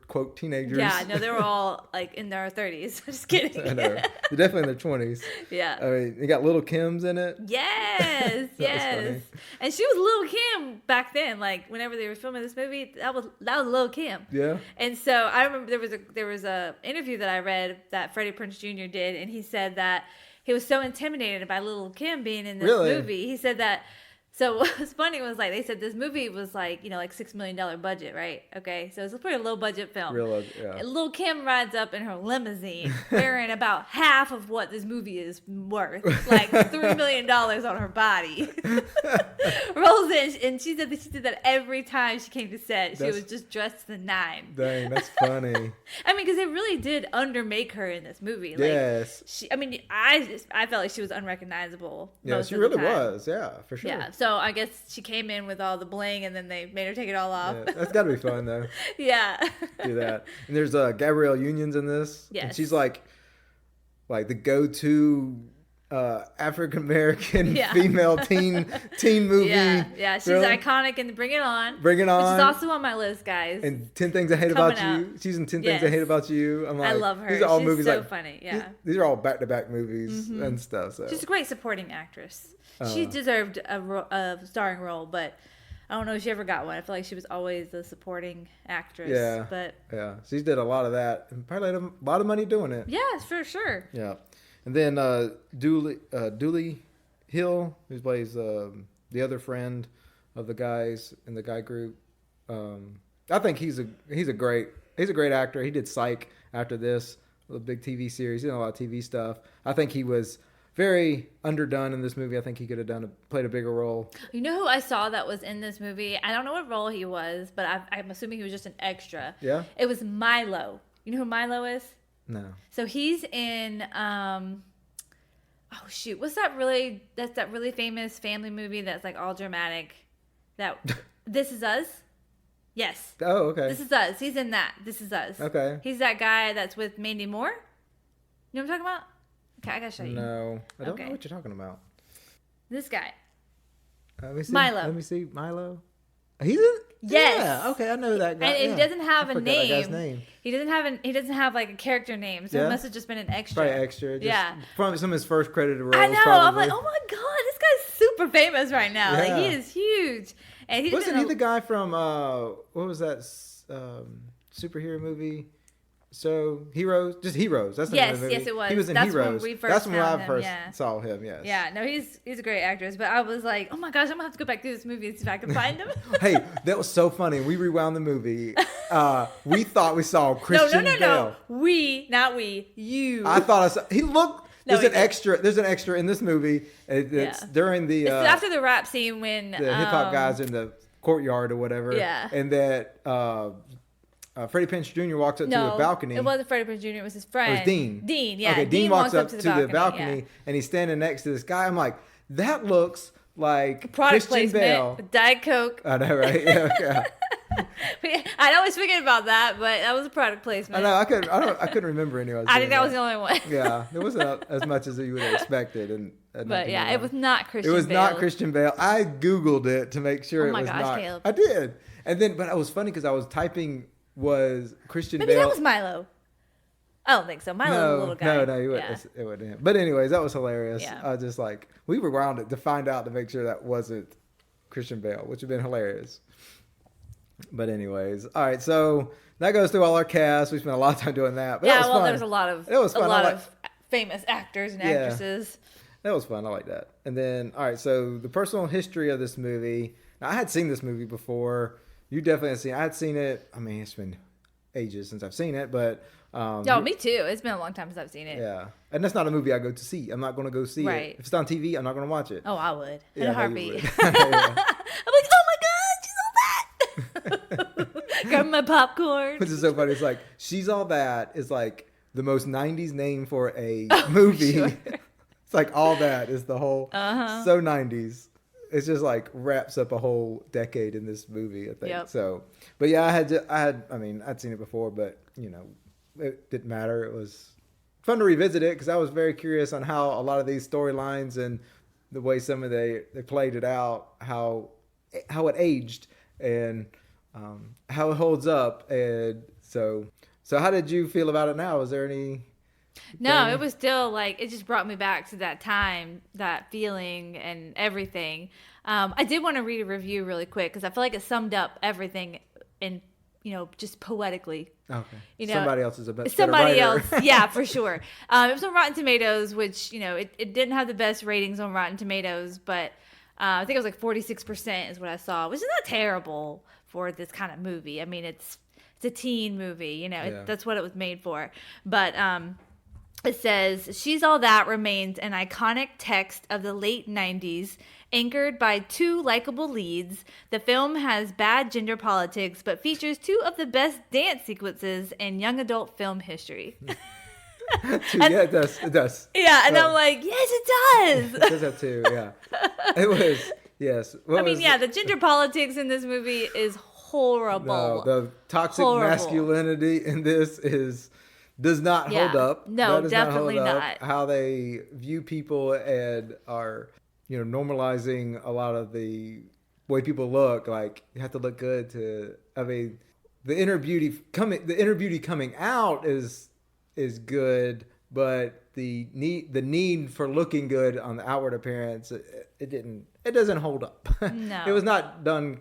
quote teenagers. Yeah, no, they were all like in their 30s. Just kidding. I know. They're definitely in their 20s. Yeah. I mean, they got little Kim's in it. Yes, That was yes. funny. And she was Lil Kim back then. Like whenever they were filming this movie, that was Lil Kim. Yeah. And so I remember there was a interview that I read that Freddie Prinze Jr. did, and he said that he was so intimidated by Lil Kim being in this Really? movie. He said that. So what was funny was like they said this movie was like like $6 million budget, right? Okay, so it's a pretty low budget film. Real, yeah. And Lil Kim rides up in her limousine wearing about half of what this movie is worth, like $3 million on her body. Rolls in, and she said that she did that every time she came to set. She That's- was just dressed to the nine. Dang, that's funny. I mean, because they really did undermake her in this movie. Like, Yes. I felt like she was unrecognizable. Yeah, most she of the really time. was. Yeah, for sure. Yeah, so I guess she came in with all the bling, and then they made her take it all off. Yeah, that's got to be fun, though. Yeah. Do that. And there's Gabrielle Union's in this. And Yes. she's like the go-to African American Yeah. female teen movie. Yeah. She's thriller. iconic in Bring It On. Bring It Which On. is also on my list, guys. And 10 Things I Hate Coming About You. out. She's in 10 Things I Yes. Hate About You. I'm like, I love her. These are all She's movies so like funny. Yeah. These are all back-to-back movies and stuff. So She's a great supporting actress. She deserved a starring role, but I don't know if she ever got one. I feel like she was always the supporting actress. yeah, But she did a lot of that and probably had a lot of money doing it. yeah, for sure. Yeah, and then Dooley Hill, who plays the other friend of the guys in the guy group. I think he's a great actor. He did Psych after this, a big TV series. He did a lot of TV stuff. I think he was very underdone in this movie. I think he could have played a bigger role. You know who I saw that was in this movie? I don't know what role he was, but I'm assuming he was just an extra. Yeah? It was Milo. You know who Milo is? No. So he's in oh shoot, that's that really famous family movie that's like all dramatic. That This Is Us? Yes. Oh, okay. This Is Us. He's in that. This Is Us. Okay. He's that guy that's with Mandy Moore. You know what I'm talking about? Okay, I gotta show you. No, I don't Okay. know what you're talking about. This guy. Let me see. Milo. Let me see. Milo. He's in. Yes. Yeah. Okay, I know that guy. And it doesn't have I a forgot that guy's name. He doesn't have like a character name, so Yeah? it must have just been an extra. Probably extra. Yeah. Probably some of his first credited roles. I know. Probably. I'm like, oh my god, this guy's super famous right now. Like Yeah. he is huge. And he's Wasn't been he the guy from what was that superhero movie? So Heroes, just Heroes. That's the name of the movie. Yes, it was. He was in That's when Heroes. we first That's when found I him, first yeah. saw him. Yes. Yeah, no, he's a great actress. But I was like, oh my gosh, I'm gonna have to go back through this movie and see if I can find him. Hey, that was so funny. We rewound the movie. We thought we saw Christian no. Bale. We, not we, you. I thought I saw. He looked. No, There's he an did. extra. There's an extra in this movie. It's Yeah. during the It's after the rap scene when the hip hop guys in the courtyard or whatever. Yeah. And that Freddie Prinze Jr. walks up to the balcony. It wasn't Freddie Prinze Jr. It was his friend. It was Dean. Dean, yeah. Okay, Dean walks up to the balcony yeah. and he's standing next to this guy. I'm like, that looks like Product Christian placement Bale. with Diet Coke. I know, right? Yeah. I'd always forget about that, but that was a product I placement. know. I couldn't remember anyone. I think that was the only one. Yeah, it wasn't as much as you would have expected. But yeah, it was not Christian It was Bale. not Christian Bale. I Googled it to make sure Oh it my was gosh, not. Caleb. I did. And then, but it was funny because I was typing was Christian Maybe Bale. that was Milo. I don't think so. Milo's a little guy. No, Yeah. it wasn't him. But anyways, that was hilarious. Yeah. I was just like, we rewound it to find out to make sure that wasn't Christian Bale, which would have been hilarious. But anyways, all right, so that goes through all our cast. We spent a lot of time doing that. But that was fun. There's a lot of It was fun. a lot I of famous actors and Yeah. actresses. That was fun. I like that. And then, all right, so the personal history of this movie. Now, I had seen this movie before. You definitely had seen it. I had seen it. I mean, it's been ages since I've seen it, but... No, me too. It's been a long time since I've seen it. Yeah. And that's not a movie I go to see. I'm not going to go see Right. it. If it's on TV, I'm not going to watch it. Oh, I would. In Yeah, a I know you heartbeat. would. Yeah. I'm like, oh my god, she's all that. Grab my popcorn. Which is so funny. It's like, She's All That is like the most 90s name for a movie. Sure. It's like All That is the whole, so 90s. It's just like wraps up a whole decade in this movie, I think. Yep. So, but yeah, I'd seen it before, but you know, it didn't matter. It was fun to revisit it because I was very curious on how a lot of these storylines and the way some of they played it out, how it aged and how it holds up. And so how did you feel about it now? Was there any? No, it was still like, it just brought me back to that time, that feeling and everything. I did want to read a review really quick because I feel like it summed up everything in, just poetically. Okay. You know, Somebody else is a better Somebody writer. else, yeah, for sure. It was on Rotten Tomatoes, which, it didn't have the best ratings on Rotten Tomatoes, but I think it was like 46% is what I saw, which is not terrible for this kind of movie. I mean, it's a teen movie, that's what it was made for. But it says, She's All That remains an iconic text of the late 90s, anchored by two likable leads. The film has bad gender politics, but features two of the best dance sequences in young adult film history. Yeah, it does. It does. Yeah, and So- I'm like, yes, it It does. does that too, yeah. It was, yes. The gender politics in this movie is horrible. No, the toxic Horrible. masculinity in this is does not hold Yeah. up. No, That does definitely hold up. not. How they view people and are, normalizing a lot of the way people look. Like, you have to look good to. I mean, the inner beauty coming out is good, but the need for looking good on the outward appearance, it doesn't hold up. No. It was not done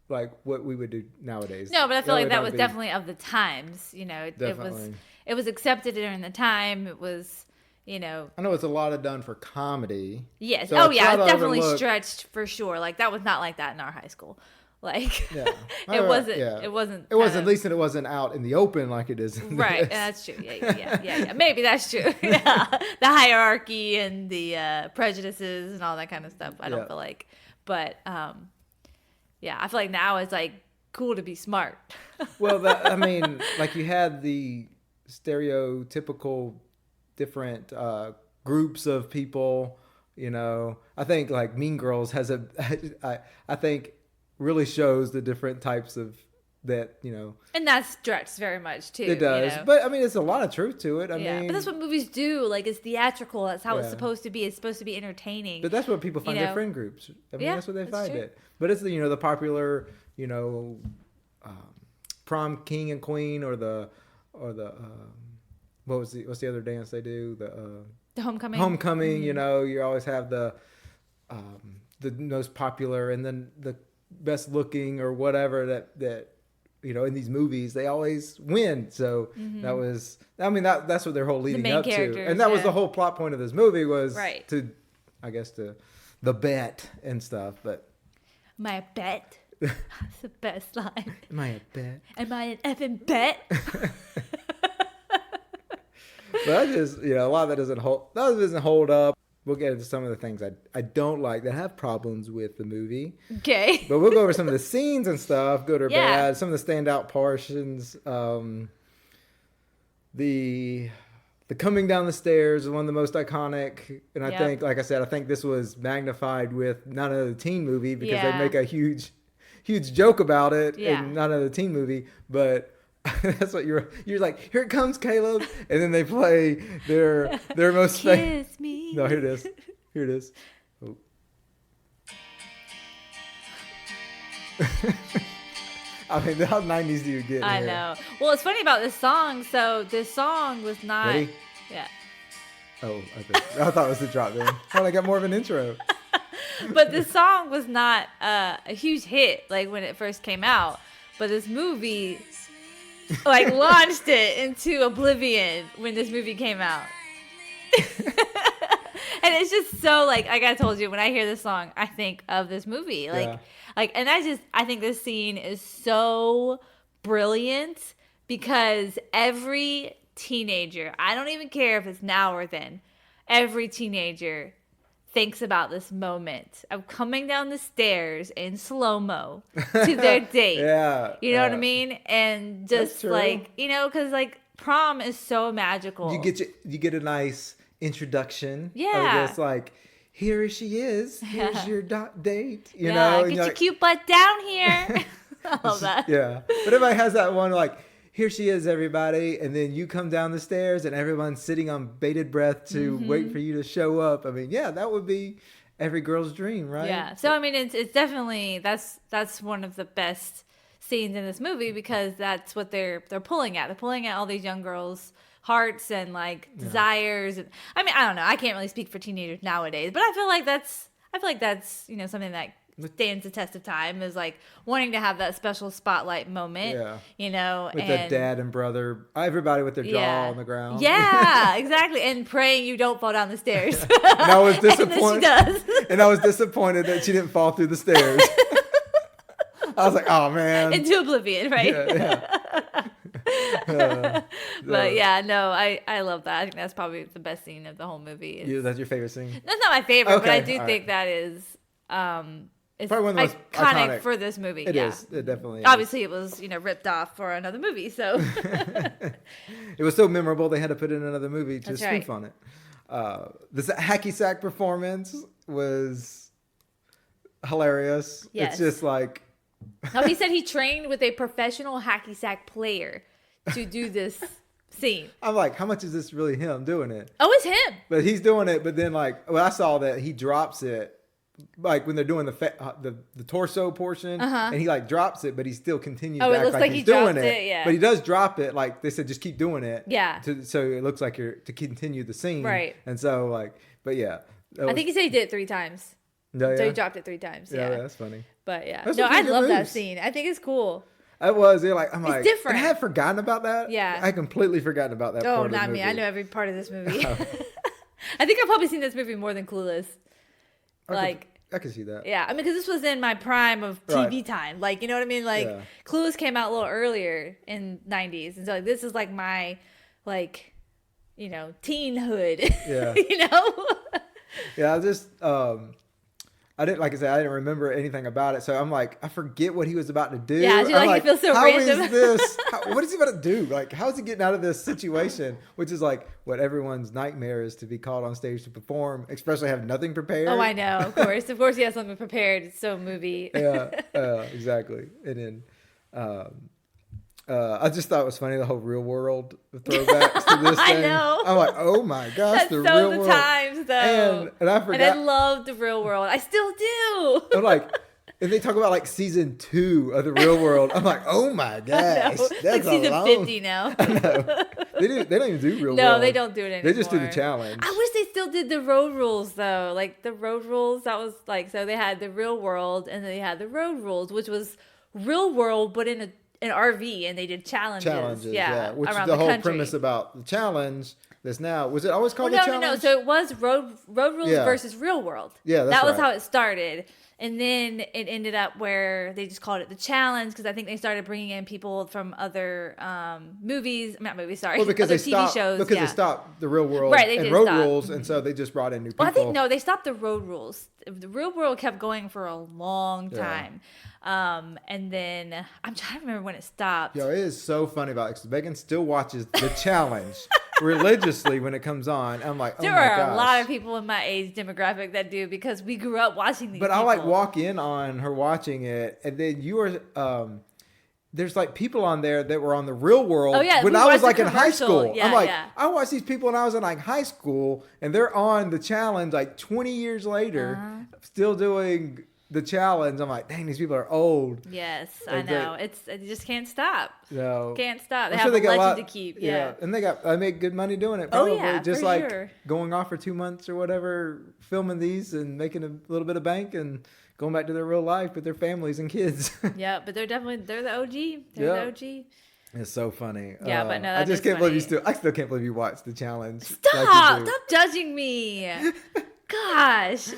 like what we would do nowadays. No, but I feel like would that not was be- definitely of the times. Definitely. It was accepted during the time. It was, I know it's a lot of done for comedy. yes. So Oh it's yeah, not it's definitely overlooked. stretched for sure. Like that was not like that in our high school. Like Yeah. it wasn't. Yeah. It wasn't. It was kind at of- least it wasn't out in the open like it is. In Right, this. that's true. Yeah. Maybe that's true. Yeah, the hierarchy and the prejudices and all that kind of stuff. I don't Yeah. feel like, but yeah, I feel like now it's like cool to be smart. Well, like you had the stereotypical different groups of people. I think like Mean Girls has I think really shows the different types of that. And that's stretched very much too. It does, but I mean, it's a lot of truth to it. I mean, but that's what movies do. Like it's theatrical. That's how it's Yeah. supposed to be. It's supposed to be entertaining. But that's what people find You their know? friend groups. I mean, Yeah, that's what they that's find true. it. But it's the popular prom king and queen or the what's the other dance they do, The homecoming. homecoming. You always have the most popular and then the best looking or whatever that in these movies they always win. So that was that's what their whole leading main up to, characters, and that was yeah. the whole plot point of this movie was Right. to the bet and stuff. But Am I a bet? That's the best line. am I a bet? Am I an effing bet? But I just a lot of that doesn't hold up. We'll get into some of the things I don't like that have problems with the movie. Okay. But we'll go over some of the scenes and stuff, good or Yeah. bad. Some of the standout portions. The coming down the stairs is one of the most iconic, and I Yep. think, like I said, I think this was magnified with not another teen movie because Yeah. they make a huge joke about it Yeah. in not another teen movie, but. That's what you're like. Here it comes, Caleb, and then they play their most famous. Kiss me. No, here it is. Here it is. Oh. I mean, how 90s do you get? I here? know. Well, it's funny about this song. So this song was not. Ready? Yeah. Oh, I thought it was the drop in. Oh, I got more of an intro. But this song was not a huge hit like when it first came out. But this movie like launched it into oblivion when this movie came out. And it's just so like I told you, when I hear this song, I think of this movie. Yeah. And I think this scene is so brilliant because every teenager, I don't even care if it's now or then, every teenager thinks about this moment of coming down the stairs in slow-mo to their date. Yeah. You know what I mean? And That's just true. like, because like prom is so magical. You get a nice introduction. Yeah. Of this, like, here she is. Here's your date. You yeah, know. get and your you're cute butt down here. I love that. Yeah. But everybody has that one, like, here she is, everybody. And then you come down the stairs and everyone's sitting on bated breath to wait for you to show up. I mean, yeah, that would be every girl's dream, right? Yeah. So I mean, it's definitely that's one of the best scenes in this movie because that's what they're pulling at. They're pulling at all these young girls' hearts and like desires. And I mean, I don't know. I can't really speak for teenagers nowadays, but I feel like that's something that stands the test of time is like wanting to have that special spotlight moment. Yeah. With the dad and brother, everybody with their jaw on the ground. Yeah, exactly. And praying you don't fall down the stairs. And I was disappointed. And then she does. And I was disappointed that she didn't fall through the stairs. I was like, oh man. Into oblivion, right? Yeah. But yeah, no, I love that. I think that's probably the best scene of the whole movie. That's your favorite scene? That's not my favorite, but I Okay, do all think that is it's probably one of the most iconic for this movie. It yeah. is. It definitely is. Obviously, it was ripped off for another movie, so It was so memorable they had to put it in another movie to That's spoof right. on it. The hacky sack performance was hilarious. Yes. It's just like no, he said he trained with a professional hacky sack player to do this scene. I'm like, how much is this really him doing it? Oh, it's him. But he's doing it. But then like, well, I saw that he drops it. Like when they're doing the torso portion, and he like drops it, but he still continues. Oh, to it act looks like he's he doing dropped it, yeah. But he does drop it. Like they said, just keep doing it. Yeah. So it looks like you're to continue the scene. Right. And so like, but yeah. I think he said he did it 3 times. No, So yeah. he dropped it 3 times. Yeah, Yeah. that's funny. But yeah. Those No, are I pretty good love that moves. scene. I think it's cool. I was. They're like, I'm like, different. and I had forgotten about that. Yeah. I completely forgotten about that. Oh, part of the not me. movie. I know every part of this movie. I think I've probably seen this movie more than Clueless. I can see that. Yeah, I mean, because this was in my prime of TV Right. time. Like, you know what I mean? Like, Yeah. Clueless came out a little earlier in '90s, and so like, this is like my, like, you know, teenhood. Yeah. You know? Yeah, I just I didn't, like I said, I didn't remember anything about it, so I'm like, I forget what he was about to do. Yeah, you're I'm like, it feels so how random. is this? What is he about to do? Like, how is he getting out of this situation? Which is like what everyone's nightmare is, to be called on stage to perform, especially have nothing prepared. Oh, I know. Of course, he has something prepared. It's so movie. Yeah, exactly. And then I just thought it was funny, the whole Real World throwbacks to this I thing. know. I'm like, oh my gosh, That's the so Real the World. times though. And I And forgot. I love the Real World. I still do. I'm like, and they talk about like season 2 of the Real World. I'm like, oh my gosh, No, that's like season long. 50 now. They don't even do Real World. No, they don't do it anymore. They just do the challenge. I wish they still did the road rules though. Like the road rules, that was like, so they had the Real World and then they had the road rules, which was Real World but in an RV, and they did challenges. Yeah, which is around the whole country. premise about the challenge. That's now, was it always called Well, the no. challenge? So it was road rules Yeah. versus Real World. Yeah, that's that was right. how it started. And then it ended up where they just called it the challenge because I think they started bringing in people from other movies, not movies, sorry, Well, because other they TV stopped, shows. because yeah. they stopped the Real World Right, they and did road stop. rules, and so they just brought in new people. Well, I think no, they stopped the road rules. The Real World kept going for a long time, and then I'm trying to remember when it stopped. Yo, it is so funny about it, 'cause Megan still watches the challenge religiously when it comes on. I'm like, oh There my are gosh. a lot of people in my age demographic that do because we grew up watching these. But I people. like walk in on her watching it, and then you are there's like people on there that were on the Real World Oh, yeah, when we I was watched the like in high commercial. school. Yeah, I'm like, yeah. I watched these people when I was in like high school, and they're on the challenge like 20 years later, still doing the challenge. I'm like, dang, these people are old. Yes, I Like know. You just can't stop. No, Can't stop. They I'm have sure a got legend lot- to keep. Yeah. and they make good money doing it. Oh, Probably yeah, just for like sure. going off for 2 months or whatever, filming these and making a little bit of bank and going back to their real life with their families and kids. Yeah, but they're the OG. They're Yeah. the OG. It's so funny. Yeah, but no, I that just is can't believe you funny. I still can't believe you watched the challenge. Stop! like you do. Stop judging me. Gosh.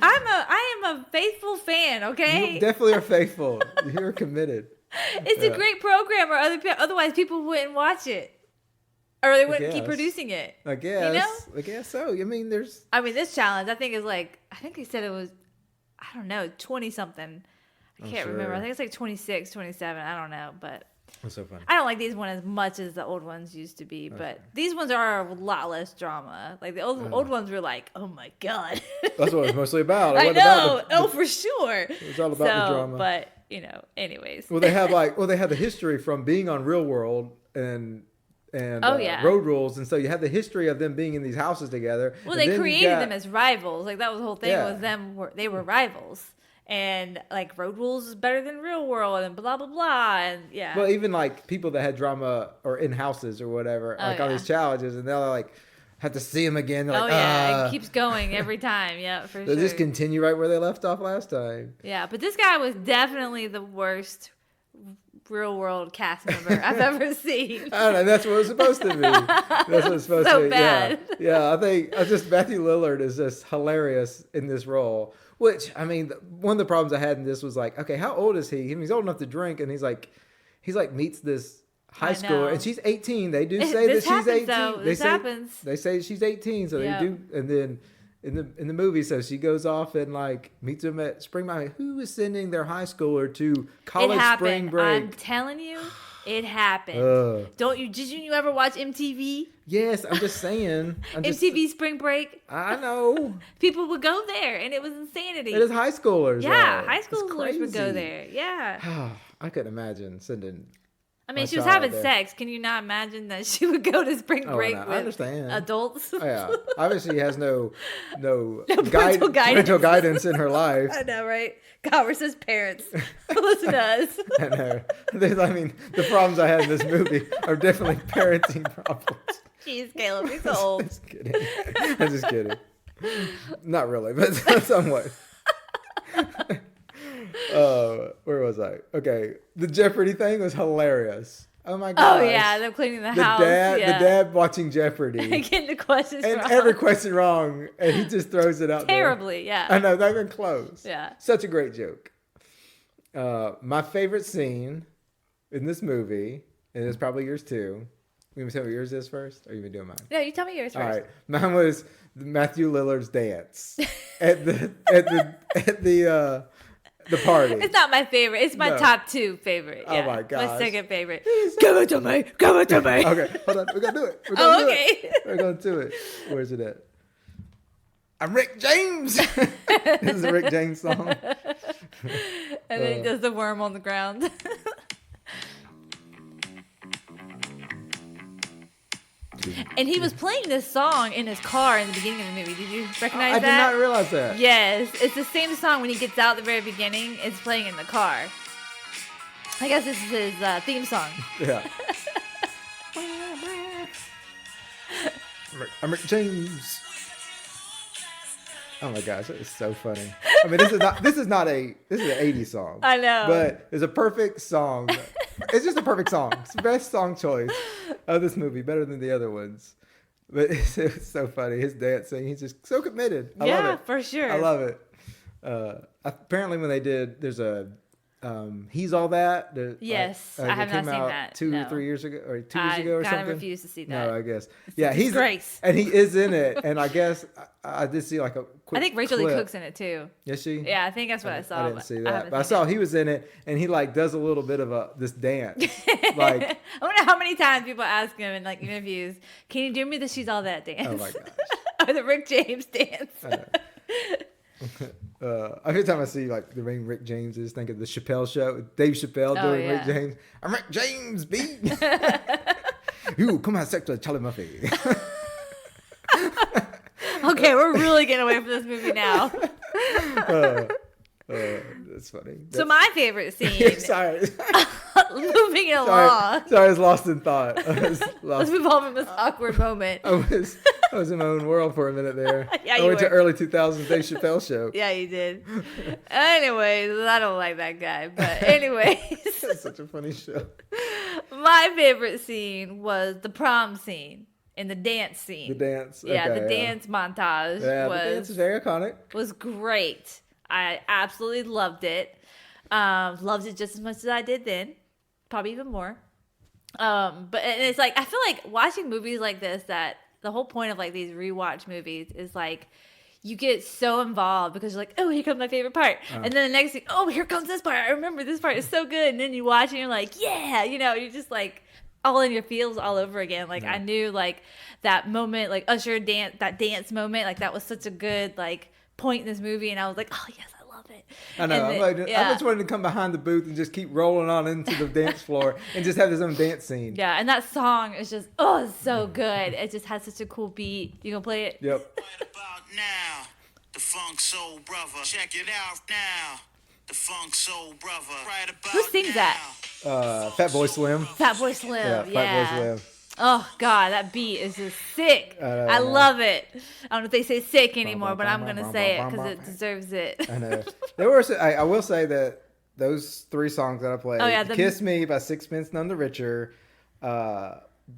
I am a faithful fan, okay? You definitely are faithful. You're committed. It's a great program, or otherwise people wouldn't watch it, or they wouldn't keep guess. producing it. I guess. You know? I guess so. I mean, there's. I mean, this challenge, I think, is like, I think they said it was, I don't know, 20 something. I can't remember. I sure. think it's like 26, 27. I don't know, but That's so funny. I don't like these ones as much as the old ones used to be. But these ones are a lot less drama. Like the old ones were like, oh my god. That's what it's mostly about. It I wasn't know. about the- Oh, for sure. It's all about the drama. But anyways. Well, they have the history from being on Real World and Oh, yeah. Road Rules, and so you have the history of them being in these houses together. Well, and they then you created got- them as rivals. Like that was the whole thing. Yeah. Was they were rivals, and like Road Rules is better than Real World, and blah blah blah, and yeah. Well, even like people that had drama or in houses or whatever, Oh, like all yeah. these challenges, and they'll like have to see them again. They're Oh like, yeah, it keeps going every time. Yeah, for they sure. just continue right where they left off last time. Yeah, but this guy was definitely the worst Real World cast member I've ever seen. I don't know. That's what it's supposed to be. That's what it's supposed So to be. bad. Yeah. I think Matthew Lillard is just hilarious in this role. Which I mean, one of the problems I had in this was like, okay, how old is he? I mean, he's old enough to drink, and he's like meets this high I schooler, know. and she's 18. They do say This that she's happens, 18. though. They This say, happens. They say she's 18, so Yeah. they do. And then in the movie, so she goes off and like meets him at spring break. Who is sending their high schooler to college It happened. spring break? I'm telling you, it happened. Ugh. Did you ever watch MTV? Yes, I'm just saying. MTV Spring Break? I know. People would go there, and it was insanity. It is high schoolers. Yeah, though. high It's schoolers would go crazy. there. Yeah. I couldn't imagine sending I mean, my she was child having there. sex. Can you not imagine that she would go to spring Oh, break I with understand. adults? Oh, yeah, obviously he has no parental parental guidance in her life. I know, right? God, we're such parents. Listen to us. I know. I mean, the problems I had in this movie are definitely parenting problems. Jeez, Caleb, you're so old. Just kidding. I'm just kidding. Not really, but somewhat. Where was I? Okay, the Jeopardy thing was hilarious. Oh my god! Oh yeah, they're cleaning the The house. dad, yeah. the dad watching Jeopardy, getting the questions and wrong. every question wrong, and he just throws it out Terribly, yeah. there. I know, not even close. Yeah. Such a great joke. My favorite scene in this movie, and it's probably yours too. You want me to tell me yours is first, or you want me to do mine? No, you tell me yours first. All right, mine was Matthew Lillard's dance at the party. It's not my favorite. It's my No. top 2 favorite. Oh Yeah. my My gosh. second favorite. Give it to me. Give it to me. Okay, hold on, we're gonna do it. Oh, okay. We're gonna do it. Where's it at? I'm Rick James. This is a Rick James song. And then he does the worm on the ground. And he was playing this song in his car in the beginning of the movie. Did you recognize I that? did not realize that. Yes, it's the same song when he gets out at the very beginning. It's playing in the car. I guess this is his theme song. Yeah. I'm Rick James. Oh my gosh, that is so funny. I mean, this is an 80s song. I know. But it's a perfect song. It's just a perfect song. It's the best song choice of this movie, better than the other ones. But it's so funny. His dancing, he's just so committed. I love Yeah, it. for sure. I love it. Apparently when they did, there's a He's All That. Yes, I have not came seen out that, 2 or no. 3 years ago, or 2 years ago or I kind something. of refuse to see that. No, I guess. Yeah, he's disgrace. and he is in it. And I guess I did see like a quick I think Rachel Lee clip. Cook's in it too. Is she? Yeah, I think that's what I saw. I didn't but see I that, haven't but I seen saw it. he was in it, and he like does a little bit of this dance, like I wonder how many times people ask him in like interviews, "Can you do me the She's All That dance?" oh my gosh. or the Rick James dance. Every time I see like the name Rick James, I just think of the Chappelle Show, with Dave Chappelle Oh, doing Rick yeah. James. I'm Rick James, B. You come have sex with Charlie Murphy. Okay, we're really getting away from this movie now. That's funny. So my favorite scene, Sorry. moving it along. Sorry, I was lost in thought. Let's move on from this awkward moment. I was in my own world for a minute there. Yeah, I you went to were. early 2000s Dave Chappelle Show. Yeah, you did. Anyways, I don't like that guy. But anyways, It's such a funny show. my favorite scene was the prom scene and the dance scene. The dance. Yeah, okay, the dance montage Yeah, the dance is very iconic. was great. I absolutely loved it. Loved it just as much as I did then, probably even more. But and it's like I feel like watching movies like this, that the whole point of like these rewatch movies is like you get so involved because you're like, oh, here comes my favorite part, and then the next thing, oh, here comes this part. I remember this part is so good, and then you watch and you're like, yeah, you're just like all in your feels all over again. Like I knew like that moment, like Usher dance moment, like that was such a good like point in this movie, and I was like, oh yes, I love it. I know. And I yeah. just wanted to come behind the booth and just keep rolling on into the dance floor and just have his own dance scene. Yeah, and that song is just it's so good. It just has such a cool beat. You gonna play it? Yep. Right about now, the Funk Soul Brother. Check it out now, the Funk Soul Brother. Right about Who sings now. that? Fatboy Slim. Fatboy Slim. Yeah, Yeah. Fatboy Slim. Oh God, that beat is just sick. I love it. I don't know if they say sick anymore, but I'm gonna say it because it deserves it. I know. There were. I will say that those 3 songs that I played. Oh, yeah, "Kiss Me" by Sixpence None the Richer,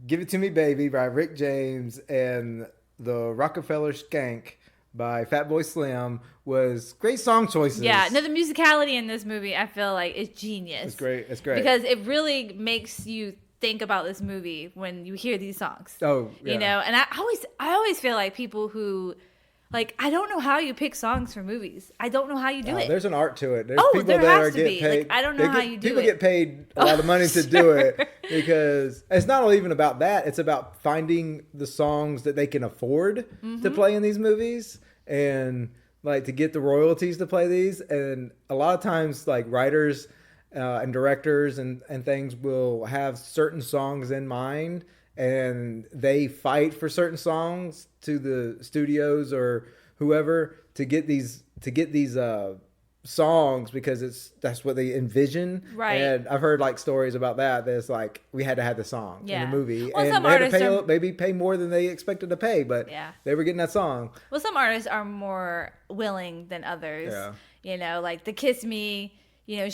"Give It to Me, Baby" by Rick James, and "The Rockefeller Skank" by Fatboy Slim was great song choices. Yeah, no, the musicality in this movie I feel like is genius. It's great. It's great. because it really makes you think about this movie when you hear these songs. Oh, yeah. And I always feel like people who like I don't know how you pick songs for movies. I don't know how you do it. There's an art to it. There's Oh, people there that has are to get be. paid. Like, I don't know how you do People it. get paid a lot of money to do sure. it because it's not even about that. It's about finding the songs that they can afford to play in these movies and like to get the royalties to play these. And a lot of times, like writers and directors and things will have certain songs in mind, and they fight for certain songs to the studios or whoever to get these songs because that's what they envision. Right. And I've heard like stories about that. That's like we had to have the song in Yeah. the movie, Well, and some they had to artists pay are- maybe pay more than they expected to pay, but Yeah. they were getting that song. Well, some artists are more willing than others. Yeah. You know, like the Kiss Me, you know,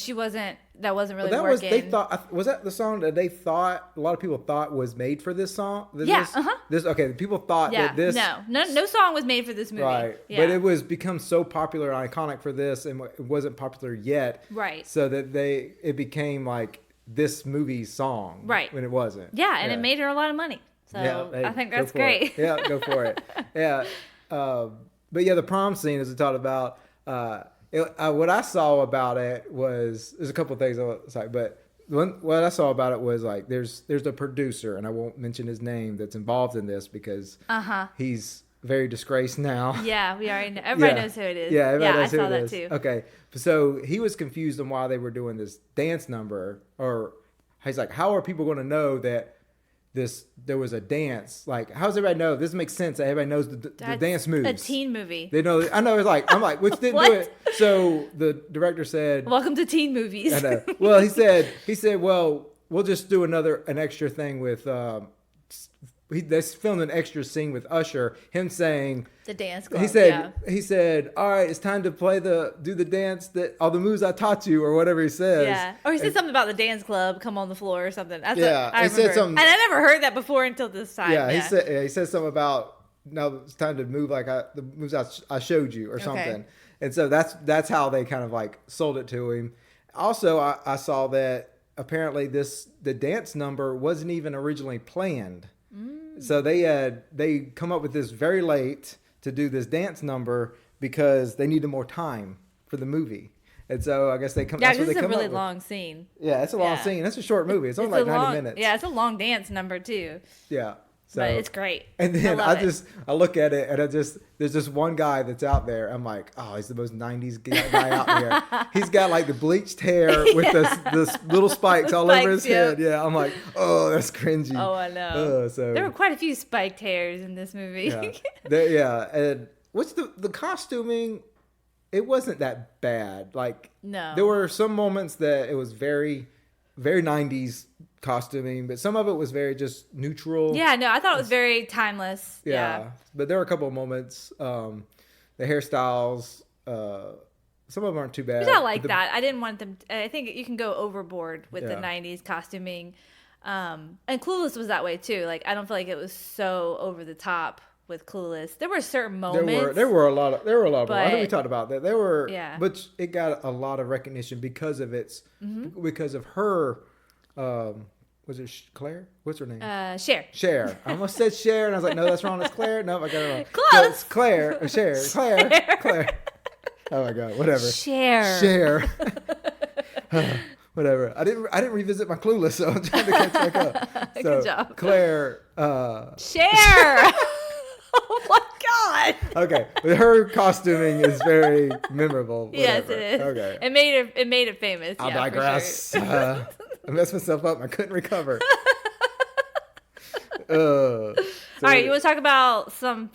that wasn't really That working. was that the song that they thought a lot of people thought was made for this song? Yeah, This okay. People thought yeah. that this No song was made for this movie. right, Yeah. but it was become so popular and iconic for this, and it wasn't popular yet. Right. So that it became like this movie's song. Right. When it wasn't. Yeah, and it made her a lot of money. So hey, I think go that's for it. great. Yeah, go for it. Yeah. But yeah, the prom scene, as we talked about, what I saw about it was, there's a couple of things I was like, but what I saw about it was like, there's a producer, and I won't mention his name, that's involved in this because he's very disgraced now. Yeah, we already know. Everybody Yeah. knows who it is. Yeah, everybody knows I who saw it that is. too. Okay, so he was confused on why they were doing this dance number, or he's like, how are people going to know that there was a dance? Like, how does everybody know? This makes sense that everybody knows the dance moves. A teen movie. They know. I know. I'm like, which didn't do What? it. So the director said, Welcome to teen movies. I know. Well, he said, well, we'll just do an extra thing with. They filmed an extra scene with Usher. Him saying, The dance club. he said, all right, it's time to do the dance that all the moves I taught you, or whatever he says. Yeah. Or he said something about the dance club, come on the floor or something. That's Yeah, what I he remember. said something- And I never heard that before until this time. Yeah, he said something about, no, it's time to move like the moves I showed you, or something. And so that's how they kind of like sold it to him. Also, I saw that apparently the dance number wasn't even originally planned. So they come up with this very late to do this dance number because they needed more time for the movie. And so I guess they come. Yeah, that's what because they it's a come really up with. long scene. Yeah, it's a long Yeah. scene. That's a short movie. It's only It's like a 90 long, minutes. Yeah, it's a long dance number too. Yeah. So, But it's great. And then I love it. I look at it and there's this one guy that's out there. I'm like, oh, he's the most 90s guy out there. He's got like the bleached hair with the little spikes all over his spikes, yeah. head. Yeah. I'm like, oh, that's cringy. Oh, I know. So There were quite a few spiked hairs in this movie. yeah. And what's the costuming? It wasn't that bad. Like, No. there were some moments that it was very, very 90s costuming, but some of it was very just neutral. Yeah, no, I thought it was very timeless. Yeah. But there were a couple of moments. The hairstyles, some of them aren't too bad. Which I like but that. I didn't want them. I think you can go overboard with the Yeah. 90s costuming. And Clueless was that way too. Like, I don't feel like it was so over the top with Clueless. There were certain moments. There were a lot of I think we But- talked about that. There were, Yeah. but it got a lot of recognition because of because of her. Was it Claire? What's her name? Cher. Cher. I almost said Cher, and I was like, no, that's wrong. It's Claire. No, I got it wrong. Close. So it's Claire. Cher. Claire. Oh my God. Whatever. Cher. Whatever. I didn't revisit my Clueless, so I'm trying to catch back up. So, Good job. Claire. Cher. Oh my God. Okay, but her costuming is very memorable. Yes, Whatever. it is. Okay. It made it famous. I yeah, for digress. sure. I messed myself up. I couldn't recover. All right, you want to talk about some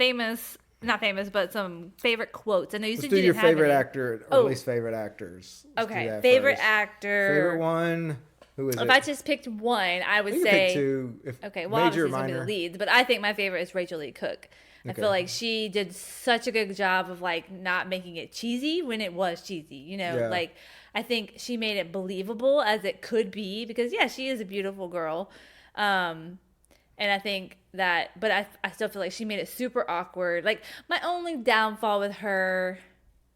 not famous, but some favorite quotes? I know you Let's said do you your didn't have favorite any. actor, or at least favorite actors. Let's do Okay, that favorite first. actor. Favorite one. Who is If it? I just picked one, I would You can say pick two. If okay. Well, major obviously or it's gonna be the minor. leads, but I think my favorite is Rachel Lee Cook. I Okay. feel like she did such a good job of like not making it cheesy when it was cheesy. You know, Yeah. like I think she made it believable as it could be because yeah, she is a beautiful girl. And I think that, but I still feel like she made it super awkward. Like my only downfall with her,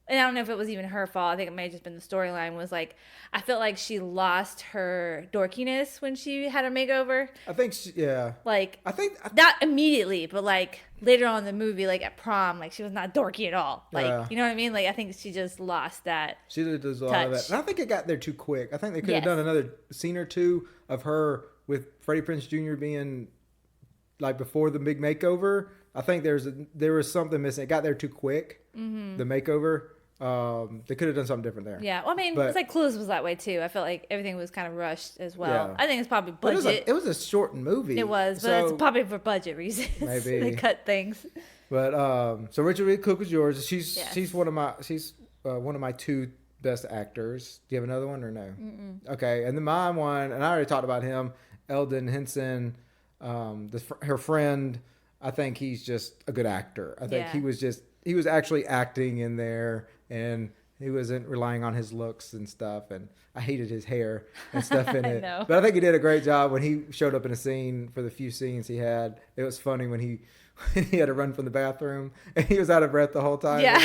and I don't know if it was even her fault. I think it may have just been the storyline. Was like I felt like she lost her dorkiness when she had her makeover. I think. Yeah. Like I think. not immediately, but like later on in the movie, like at prom, like she was not dorky at all. Like Yeah. you know what I mean? Like I think she just lost that. She did a lot of that. Touch. And I think it got there too quick. I think they could have Yes. done another scene or two of her with Freddie Prinze Jr. being like before the big makeover. I think there was something missing. It got there too quick. Mm-hmm. The makeover. They could have done something different there. Yeah, well, I mean, But- it's like Clueless was that way too. I felt like everything was kind of rushed as well. Yeah. I think it's probably But budget. it was a shortened movie. It was, but so, it's probably for budget reasons. Maybe. They cut things. But so Rachel Lee Cook was yours. She's Yes. one of my two best actors. Do you have another one or no? Okay, and then my one, and I already talked about him, Eldon Henson, her friend. I think he's just a good actor. I think Yeah. he was actually acting in there, and he wasn't relying on his looks and stuff. And I hated his hair and stuff in it. know. But I think he did a great job when he showed up in a scene for the few scenes he had. It was funny when he had to run from the bathroom and he was out of breath the whole time. Yeah.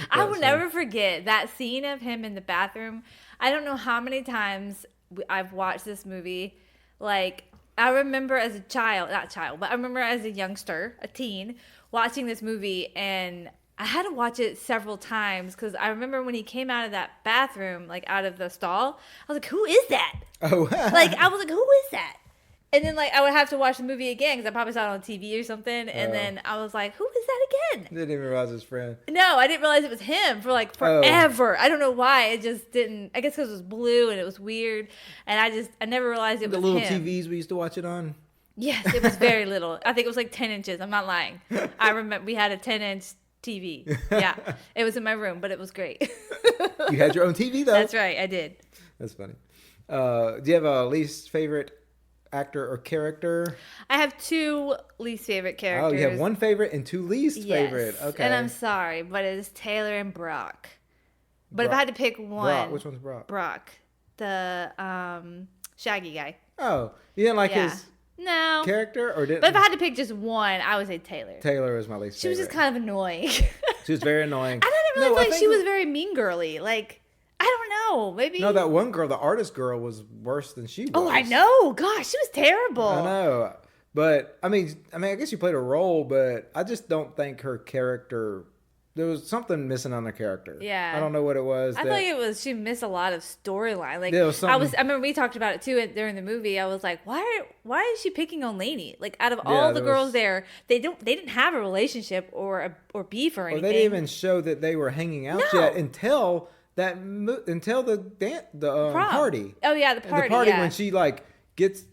I will That's never forget that scene of him in the bathroom. I don't know how many times I've watched this movie. Like, I remember as a child, not child, but I remember as a youngster, a teen, watching this movie, and I had to watch it several times because I remember when he came out of that bathroom, like out of the stall, I was like, who is that? Oh, Like, I was like, who is that? And then, like, I would have to watch the movie again because I probably saw it on TV or something. And then I was like, who is that again? didn't even realize his friend. No, I didn't realize it was him for like forever. I don't know why. It just didn't. I guess because it was blue and it was weird. And I never realized it The was little him. TVs we used to watch it on. Yes, it was very little. I think it was like 10 inches. I'm not lying. I remember we had a 10-inch TV. Yeah, it was in my room, but it was great. You had your own TV though. That's right. I did. That's funny. Do you have a least favorite actor or character? I have two least favorite characters. Oh, you have one favorite and two least Yes. favorite. Okay. And I'm sorry, but it is Taylor and Brock. But if Brock. I had to pick one, Brock. Which one's Brock? Brock, the Shaggy guy. Oh, you didn't like Yeah. his No. character, or did? But if I had to pick just one, I would say Taylor. Taylor was my least She was favorite. just kind of annoying. She was very annoying. I didn't really No, I feel like think she was very mean girly. Like, I don't know. Maybe. No, that one girl, the artist girl, was worse than she was. Oh, I know. Gosh, she was terrible. I know. But I mean, I guess she played a role, but I just don't think her character. There was something missing on the character. Yeah. I don't know what it was. I feel like it was she missed a lot of storyline. Like Yeah, it was I something- remember we talked about it too during the movie. I was like, why is she picking on Lainey? Like out of Yeah, all the there girls was- they didn't have a relationship or beef or Or anything. they didn't even show that they were hanging out No. yet until the Prom. party. Oh yeah, the party. The party yeah. when she like gets,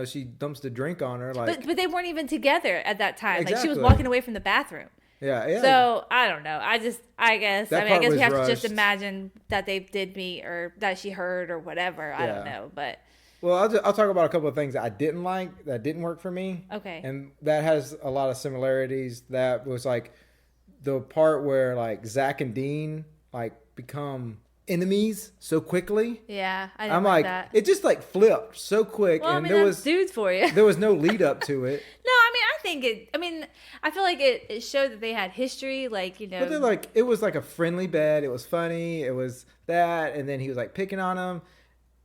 she dumps the drink on her, like but they weren't even together at that time. Like she was Exactly. walking away from the bathroom. yeah. So I don't know. I guess That I part guess we was have to just rushed. imagine that they did meet or that she heard or whatever. I don't Yeah. know, but Well, I'll talk about a couple of things that I didn't like, that didn't work for me. Okay. And that has a lot of similarities. That was like the part where like Zach and Dean like become enemies so quickly. yeah, I didn't I'm like like, that. it just like flipped so quick, Well, I and mean, there that's was dudes for you. there was no lead up to it. No, I feel like it showed that they had history, like, But then like it was like a friendly bed. It was funny. It was that, and then he was like picking on him,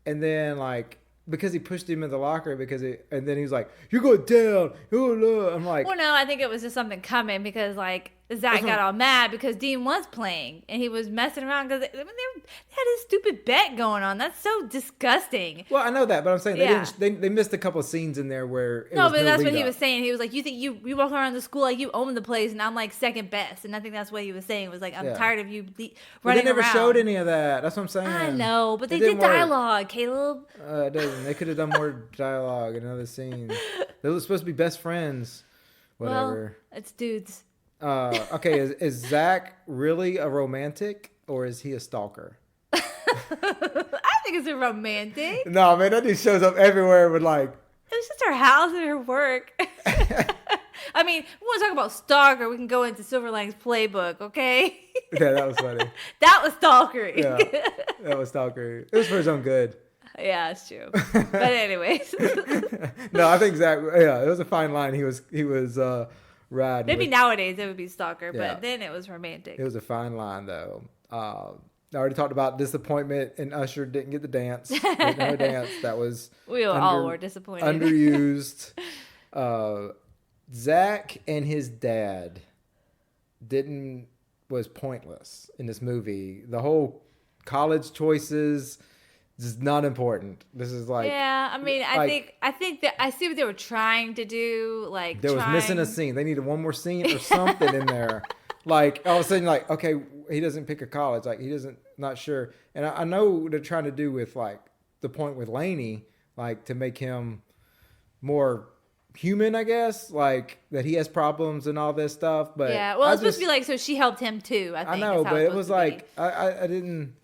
and then like because he pushed him in the locker and then he was like, "You go down." I'm like, well, no, I think it was just something coming because like Zach got all mad because Dean was playing and he was messing around because they had this stupid bet going on. That's so disgusting. well, I know that, but I'm saying Yeah. they missed a couple of scenes in there where it No, was but that's what lead he up. was saying. He was like, "You think you walk around the school like you own the place, and I'm like second best." And I think that's what he was saying. It was like, "I'm Yeah. tired of you But running they never around." showed any of that. That's what I'm saying. I know, but they It did didn't work. dialogue, Caleb. It doesn't. They could have done more dialogue in other scenes. They were supposed to be best friends. Whatever. Well, it's dudes. Okay, is Zach really a romantic or is he a stalker? I think it's a romantic. No, man, that dude shows up everywhere with like. It was just her house and her work. I mean, we want to talk about stalker. We can go into Silverlang's playbook, okay? Yeah, that was funny. That was stalkery. Yeah, that was stalker. It was for his own good. Yeah, it's true. But anyways, No, I think Zach. Yeah, it was a fine line. He was riding. maybe with. nowadays it would be stalker, Yeah. but then it was romantic. It was a fine line though. I already talked about disappointment, and Usher didn't get the dance. Didn't have a dance. That was We all were disappointed. underused. Zach and his dad was pointless in this movie. The whole college choices is not important. This is like Yeah, I mean, I think that I see what they were trying to do. Like there was missing a scene. They needed one more scene or something in there. Like all of a sudden, like okay, he doesn't pick a college. Like he doesn't, not sure. And I know what they're trying to do with like the point with Lainey, like to make him more human, I guess, like that he has problems and all this stuff. But yeah, well, it's supposed to be like so she helped him too. I think. I know, is how but it's it was supposed to like I didn't.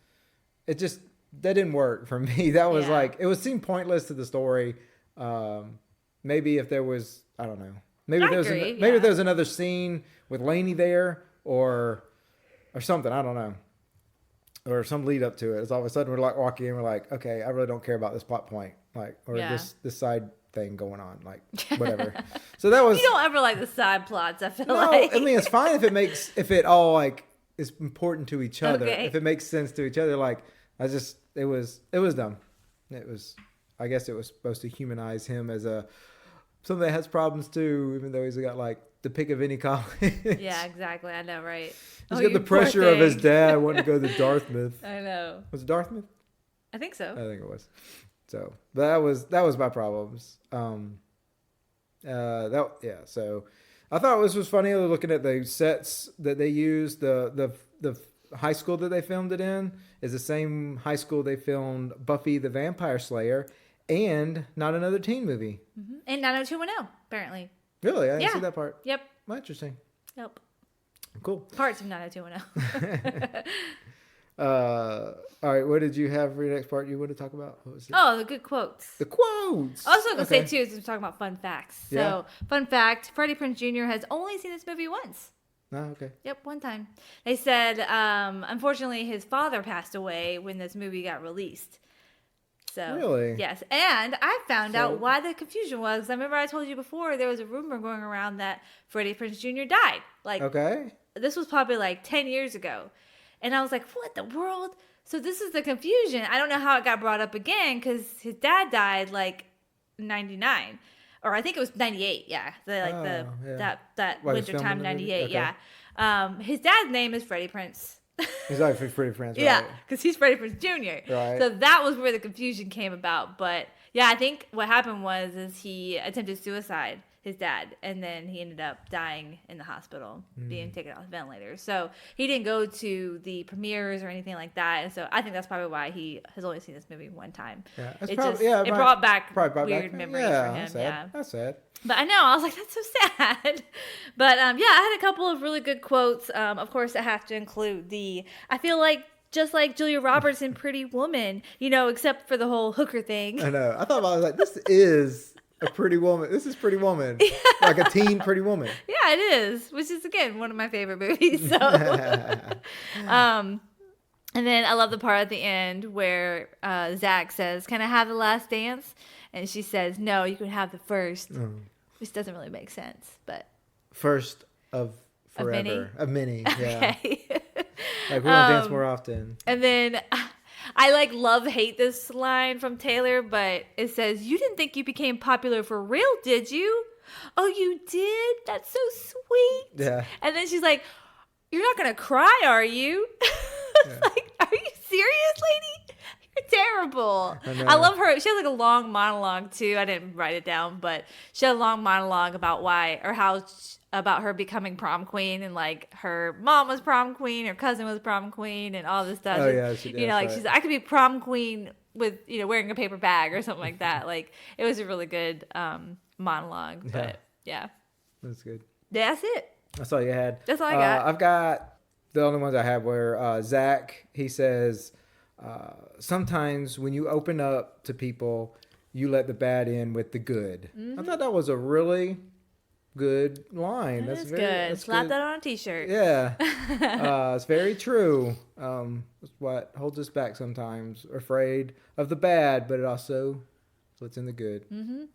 It just that didn't work for me. That was like it seemed pointless to the story. Maybe if there was, I don't know. Maybe there was maybe there was another scene with Lainey there or something. I don't know. Or some lead up to it. It's all of a sudden we're like walking in. We're like, okay, I really don't care about this plot point, like or this side thing going on, like whatever. So that was. You don't ever like the side plots. I feel no, like. I mean it's fine if it all like is important to each other. Okay. If it makes sense to each other, like it was dumb. It was. I guess it was supposed to humanize him as somebody that has problems too, even though he's got like the pick of any college. Yeah, exactly. I know, right? He's got the pressure of his dad wanting to go to Dartmouth. I know. Was it Dartmouth? I think so. I think it was. So that was my problems. So I thought this was funny looking at the sets that they used. The high school that they filmed it in is the same high school they filmed Buffy the Vampire Slayer and Not Another Teen Movie. Mm-hmm. And 90210, apparently. Really? I didn't see that part. Yep. Well, interesting. Yep. Cool. Parts of 90210. All right, what did you have for your next part you want to talk about? What was it? Oh, the good quotes. The quotes. Also, going to say too, is we're talking about fun facts. So, Yeah. fun fact: Freddie Prinze Jr. has only seen this movie once. Oh, okay. Yep, one time. They said, unfortunately, his father passed away when this movie got released. So Really? yes, and I found out why the confusion was. I remember I told you before there was a rumor going around that Freddie Prinze Jr. died. Like, Okay. this was probably like 10 years ago, and I was like, what the world? So this is the confusion. I don't know how it got brought up again because his dad died like 99, or I think it was 98. Yeah, that While he was winter filming time the movie? 98. Okay. Yeah. His dad's name is Freddie Prinze. He's like pretty friends, right? Yeah, because he's Freddie Prinze Jr. Right. So that was where the confusion came about. But yeah, I think what happened is he attempted suicide, his dad, and then he ended up dying in the hospital, being taken off the ventilator. So he didn't go to the premieres or anything like that. And so I think that's probably why he has only seen this movie one time. Yeah, It brought back weird memories for him. That's sad. Yeah. That's sad. But I know, I was like, that's so sad. But yeah, I had a couple of really good quotes. Of course, I have to include I feel like just like Julia Roberts in Pretty Woman, except for the whole hooker thing. I know. I thought I was like, this is a Pretty Woman. This is Pretty Woman. Like a teen Pretty Woman. Yeah, it is, which is, again, one of my favorite movies. So, and then I love the part at the end where Zach says, "Can I have the last dance?" And she says, "No, you can have the first." Which doesn't really make sense, but First of forever. Of many. Yeah. okay. Like we don't dance more often. And then I hate this line from Taylor, but it says, "You didn't think you became popular for real, did you? Oh, you did? That's so sweet." Yeah. And then she's like, "You're not going to cry, are you?" Like, are you serious, lady? You're terrible. I love her. She has like a long monologue too. I didn't write it down, but she had a long monologue about about her becoming prom queen, and like her mom was prom queen, her cousin was prom queen, and all this stuff. Oh, yeah, she did, right. she's I could be prom queen with wearing a paper bag or something like that. Like, it was a really good monologue. But yeah, That's good. that's it. That's all you had. That's all I got. I've got the only ones I have where Zach, he says, sometimes when you open up to people, you let the bad in with the good. I thought that was a really good line. That's very good. That's Slap good. that on a t-shirt. Yeah. It's very true. It's what holds us back sometimes. We're afraid of the bad, but it also lets in the good. And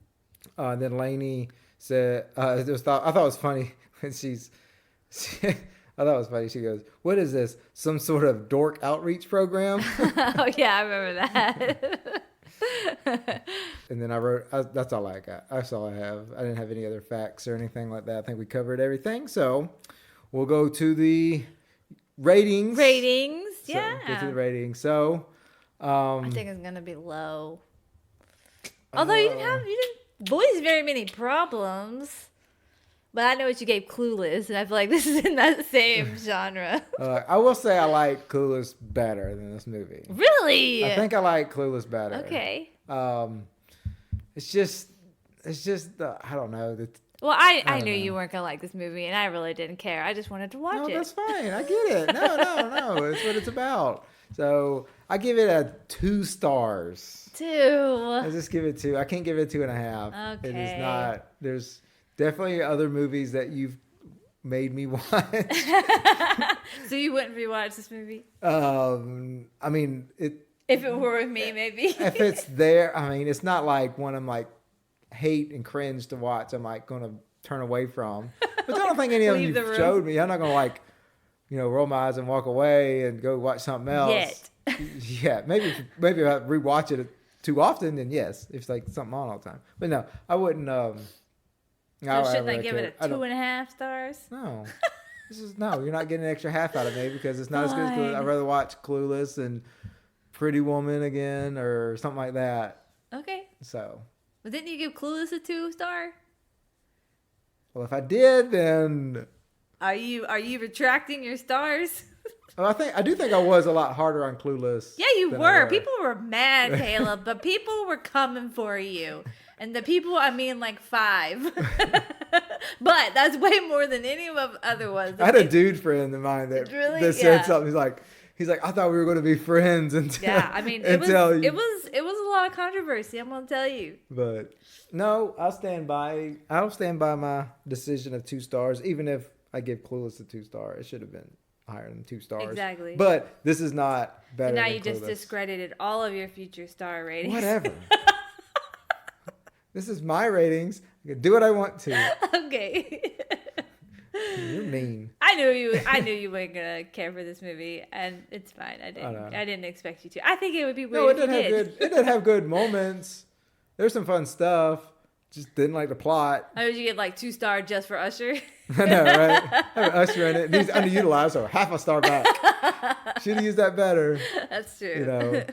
then Lainey said, I thought it was funny when I thought it was funny. She goes, "What is this? Some sort of dork outreach program?" Oh yeah, I remember that. And then I wrote, that's all I got. That's all I have. I didn't have any other facts or anything like that. I think we covered everything. So we'll go to the ratings. Yeah. Go to the ratings. So I think it's gonna be low. Although you didn't voice very many problems. But I know what you gave Clueless, and I feel like this is in that same genre. I will say I like Clueless better than this movie. Really? I think I like Clueless better. Okay. It's just I don't know. Well, I don't knew know. you weren't going to like this movie, and I really didn't care. I just wanted to watch No, it. that's fine. I get it. No. It's what it's about. So I give it a 2 stars. 2. I just give it 2. I can't give it 2.5. It is Okay. not. There's definitely other movies that you've made me watch. So you wouldn't rewatch this movie? I mean, If it were with me, maybe. if it's there, I mean, it's not like one I'm like hate and cringe to watch. I'm like going to turn away from. But I don't think any of them Leave the you've room. showed me. I'm not going to like, roll my eyes and walk away and go watch something else. Yet. Yeah, maybe if I rewatch it too often, then yes, if it's like something on all the time. But no, I wouldn't. So shouldn't I give it a 2.5 stars? No. You're not getting an extra half out of me because it's not as good as Clueless. I'd rather watch Clueless and Pretty Woman again or something like that. Okay. So, But didn't you give Clueless a 2-star? well, if I did, then Are you retracting your stars? I do think I was a lot harder on Clueless. Yeah, you than I were. was. People were mad, Caleb, but people were coming for you. And the people, I mean, like 5. But that's way more than any of the other ones. I had a dude friend of mine that Really? that said Yeah. something. He's like, I thought we were going to be friends until Yeah, I mean, it was you. a lot of controversy. I'm gonna tell you. But no, I'll stand by my decision of 2 stars, even if I give Clueless a 2-star. It should have been higher than 2 stars. Exactly. But this is not better. And now than you just Clueless. discredited all of your future star ratings. Whatever. This is my ratings. I can do what I want to. Okay. You're mean. I knew you weren't gonna care for this movie, and it's fine. I know. didn't expect you to. I think it would be weird No, if you did. it did have good moments. There's some fun stuff. Just didn't like the plot. I would you get like 2-star just for Usher. I know, right? Have Usher in it. He's underutilized, so half a star back. Should have used that better. That's true.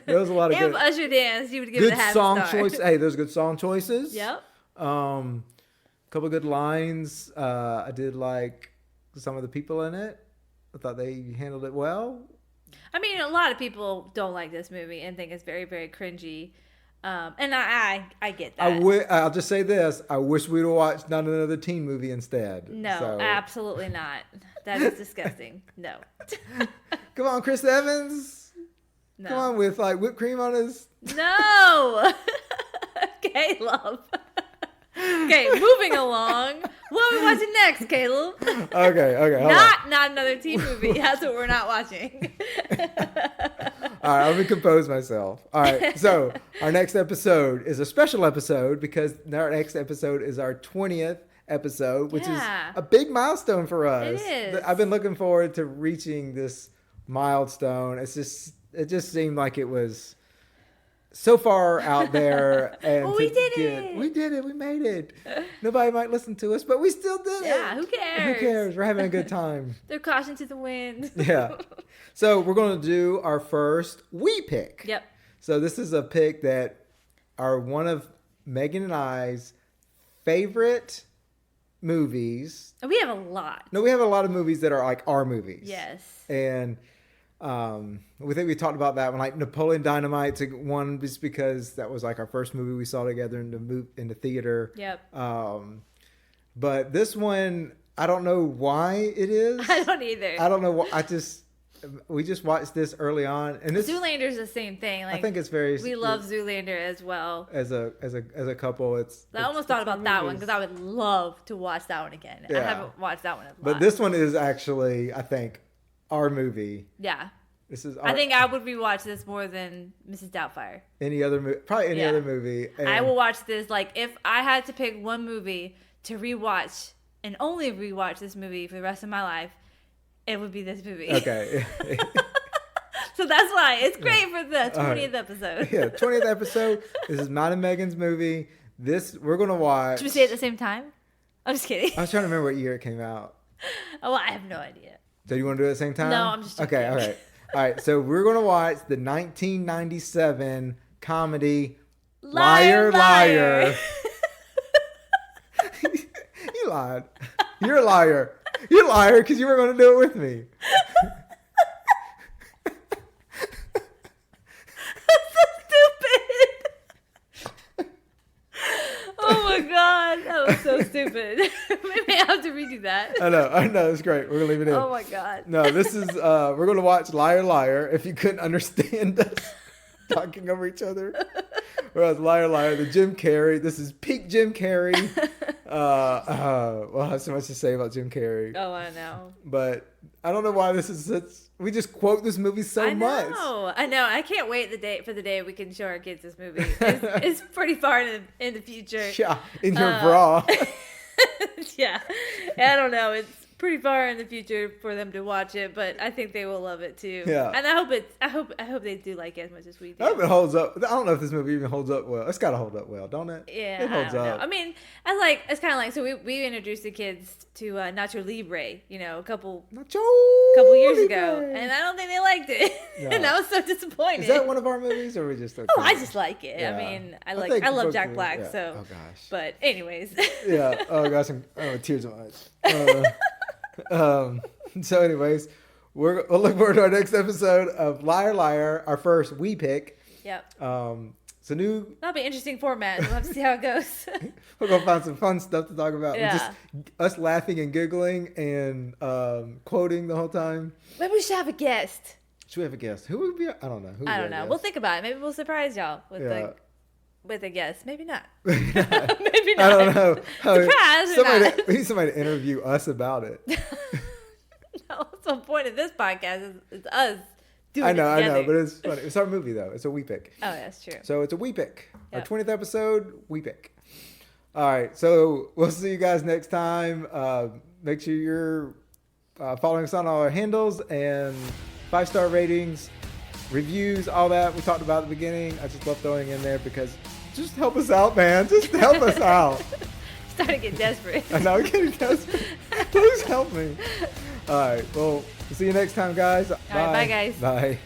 There was a lot of If good, Usher danced, you would give it a good half song star. choices. Hey, there's good song choices. Yep. Couple good lines. I did like some of the people in it. I thought they handled it well. I mean, a lot of people don't like this movie and think it's very, very cringy. And I get that. I'll just say this. I wish we'd have watched not another teen movie instead. No, So, absolutely not. That is disgusting. No. come on, Chris Evans. No. Come on with like whipped cream on his. No. Caleb. Okay, moving along. What are we watching next, Caleb? Okay. Hold on. Not another teen movie. That's what we're not watching. All right, let me compose myself. All right, so our next episode is a special episode because our next episode is our 20th episode, which Yeah. is a big milestone for us. It is. I've been looking forward to reaching this milestone. It just seemed like it was so far out there. And Well, we did it. We did it. We made it. Nobody might listen to us, but we still did it. Yeah, who cares? Who cares? We're having a good time. They're caution to the wind. Yeah. So we're going to do our first We Pick. Yep. So this is a pick that are one of Megan and I's favorite movies. And we have a lot. No, we have a lot of movies that are like our movies. Yes. And we think we talked about that one. Like Napoleon Dynamite's one just because that was like our first movie we saw together in the theater. Yep. But this one, I don't know why it is. I don't either. I don't know what. We just watched this early on, and this Zoolander's the same thing. Like, I think it's very. we love Zoolander as well. as a couple. I almost thought about that one because I would love to watch that one again. I Yeah. haven't watched that one in a lot. But this one is actually, I think, our movie. Yeah. This is. I think I would rewatch this more than Mrs. Doubtfire. any other movie, probably any Yeah. other movie. And I will watch this. Like, if I had to pick one movie to rewatch and only rewatch this movie for the rest of my life, it would be this movie. Okay. So that's why it's great for the 20th right. episode. Yeah, 20th episode. This is mine and Megan's movie. We're gonna watch. Should we say it at the same time? I'm just kidding. I was trying to remember what year it came out. Oh, I have no idea. So you want to do it at the same time? No, I'm just okay. joking. Okay. All right. So we're gonna watch the 1997 comedy Liar, Liar. Liar. You lied. You're a liar. You're a liar because you were going to do it with me. Oh my god, that was so stupid. Maybe I have to redo that. I know, it's great. We're gonna leave it in. Oh my god. No, this is we're gonna watch Liar Liar. If you couldn't understand us talking over each other, whereas Liar Liar, the Jim Carrey. This is peak Jim Carrey. Well, I have so much to say about Jim Carrey. Oh, I know. But I don't know why this is such. We just quote this movie so much. I know. I can't wait for the day we can show our kids this movie. It's pretty far in the future. Yeah, in your bra. Yeah, I don't know. It's pretty far in the future for them to watch it, but I think they will love it too. Yeah, and I hope they do like it as much as we do. I hope it holds up. I don't know if this movie even holds up well. It's got to hold up well, don't it? Yeah, it holds up. I mean, it's kind of like, so we introduced the kids to Nacho Libre, a couple years ago, and I don't think they liked it, and I was so disappointed. Is that one of our movies, or are we just? Oh, I just like it. Yeah. I mean, I love Jack Black, so. Oh gosh. But anyways. Yeah. Oh gosh, tears in my eyes. So anyways, we'll look forward to our next episode of Liar Liar, our first We Pick. Yep. It's a new. That'll be an interesting format. We'll have to see how it goes. We're gonna find some fun stuff to talk about. Yeah. Just us laughing and giggling and quoting the whole time. Maybe we should have a guest. Should we have a guest? Who would be? I don't know. I don't know. We'll think about it. Maybe we'll surprise y'all with a guest. Maybe not. Maybe not. I don't know. Surprise! We need somebody to interview us about it. No, that's the point of this podcast is us doing I know, together. but it's funny. It's our movie though. It's a We Pick. Oh, that's true. So it's a We Pick. Yep. Our 20th episode, We Pick. All right. So we'll see you guys next time. Make sure you're following us on all our handles and 5-star ratings, reviews, all that we talked about at the beginning. I just love throwing in there because just help us out, man. Just help us out. Starting to get desperate. I know, I'm getting desperate. Please help me. All right. Well, we'll see you next time, guys. All right, bye, guys. Bye.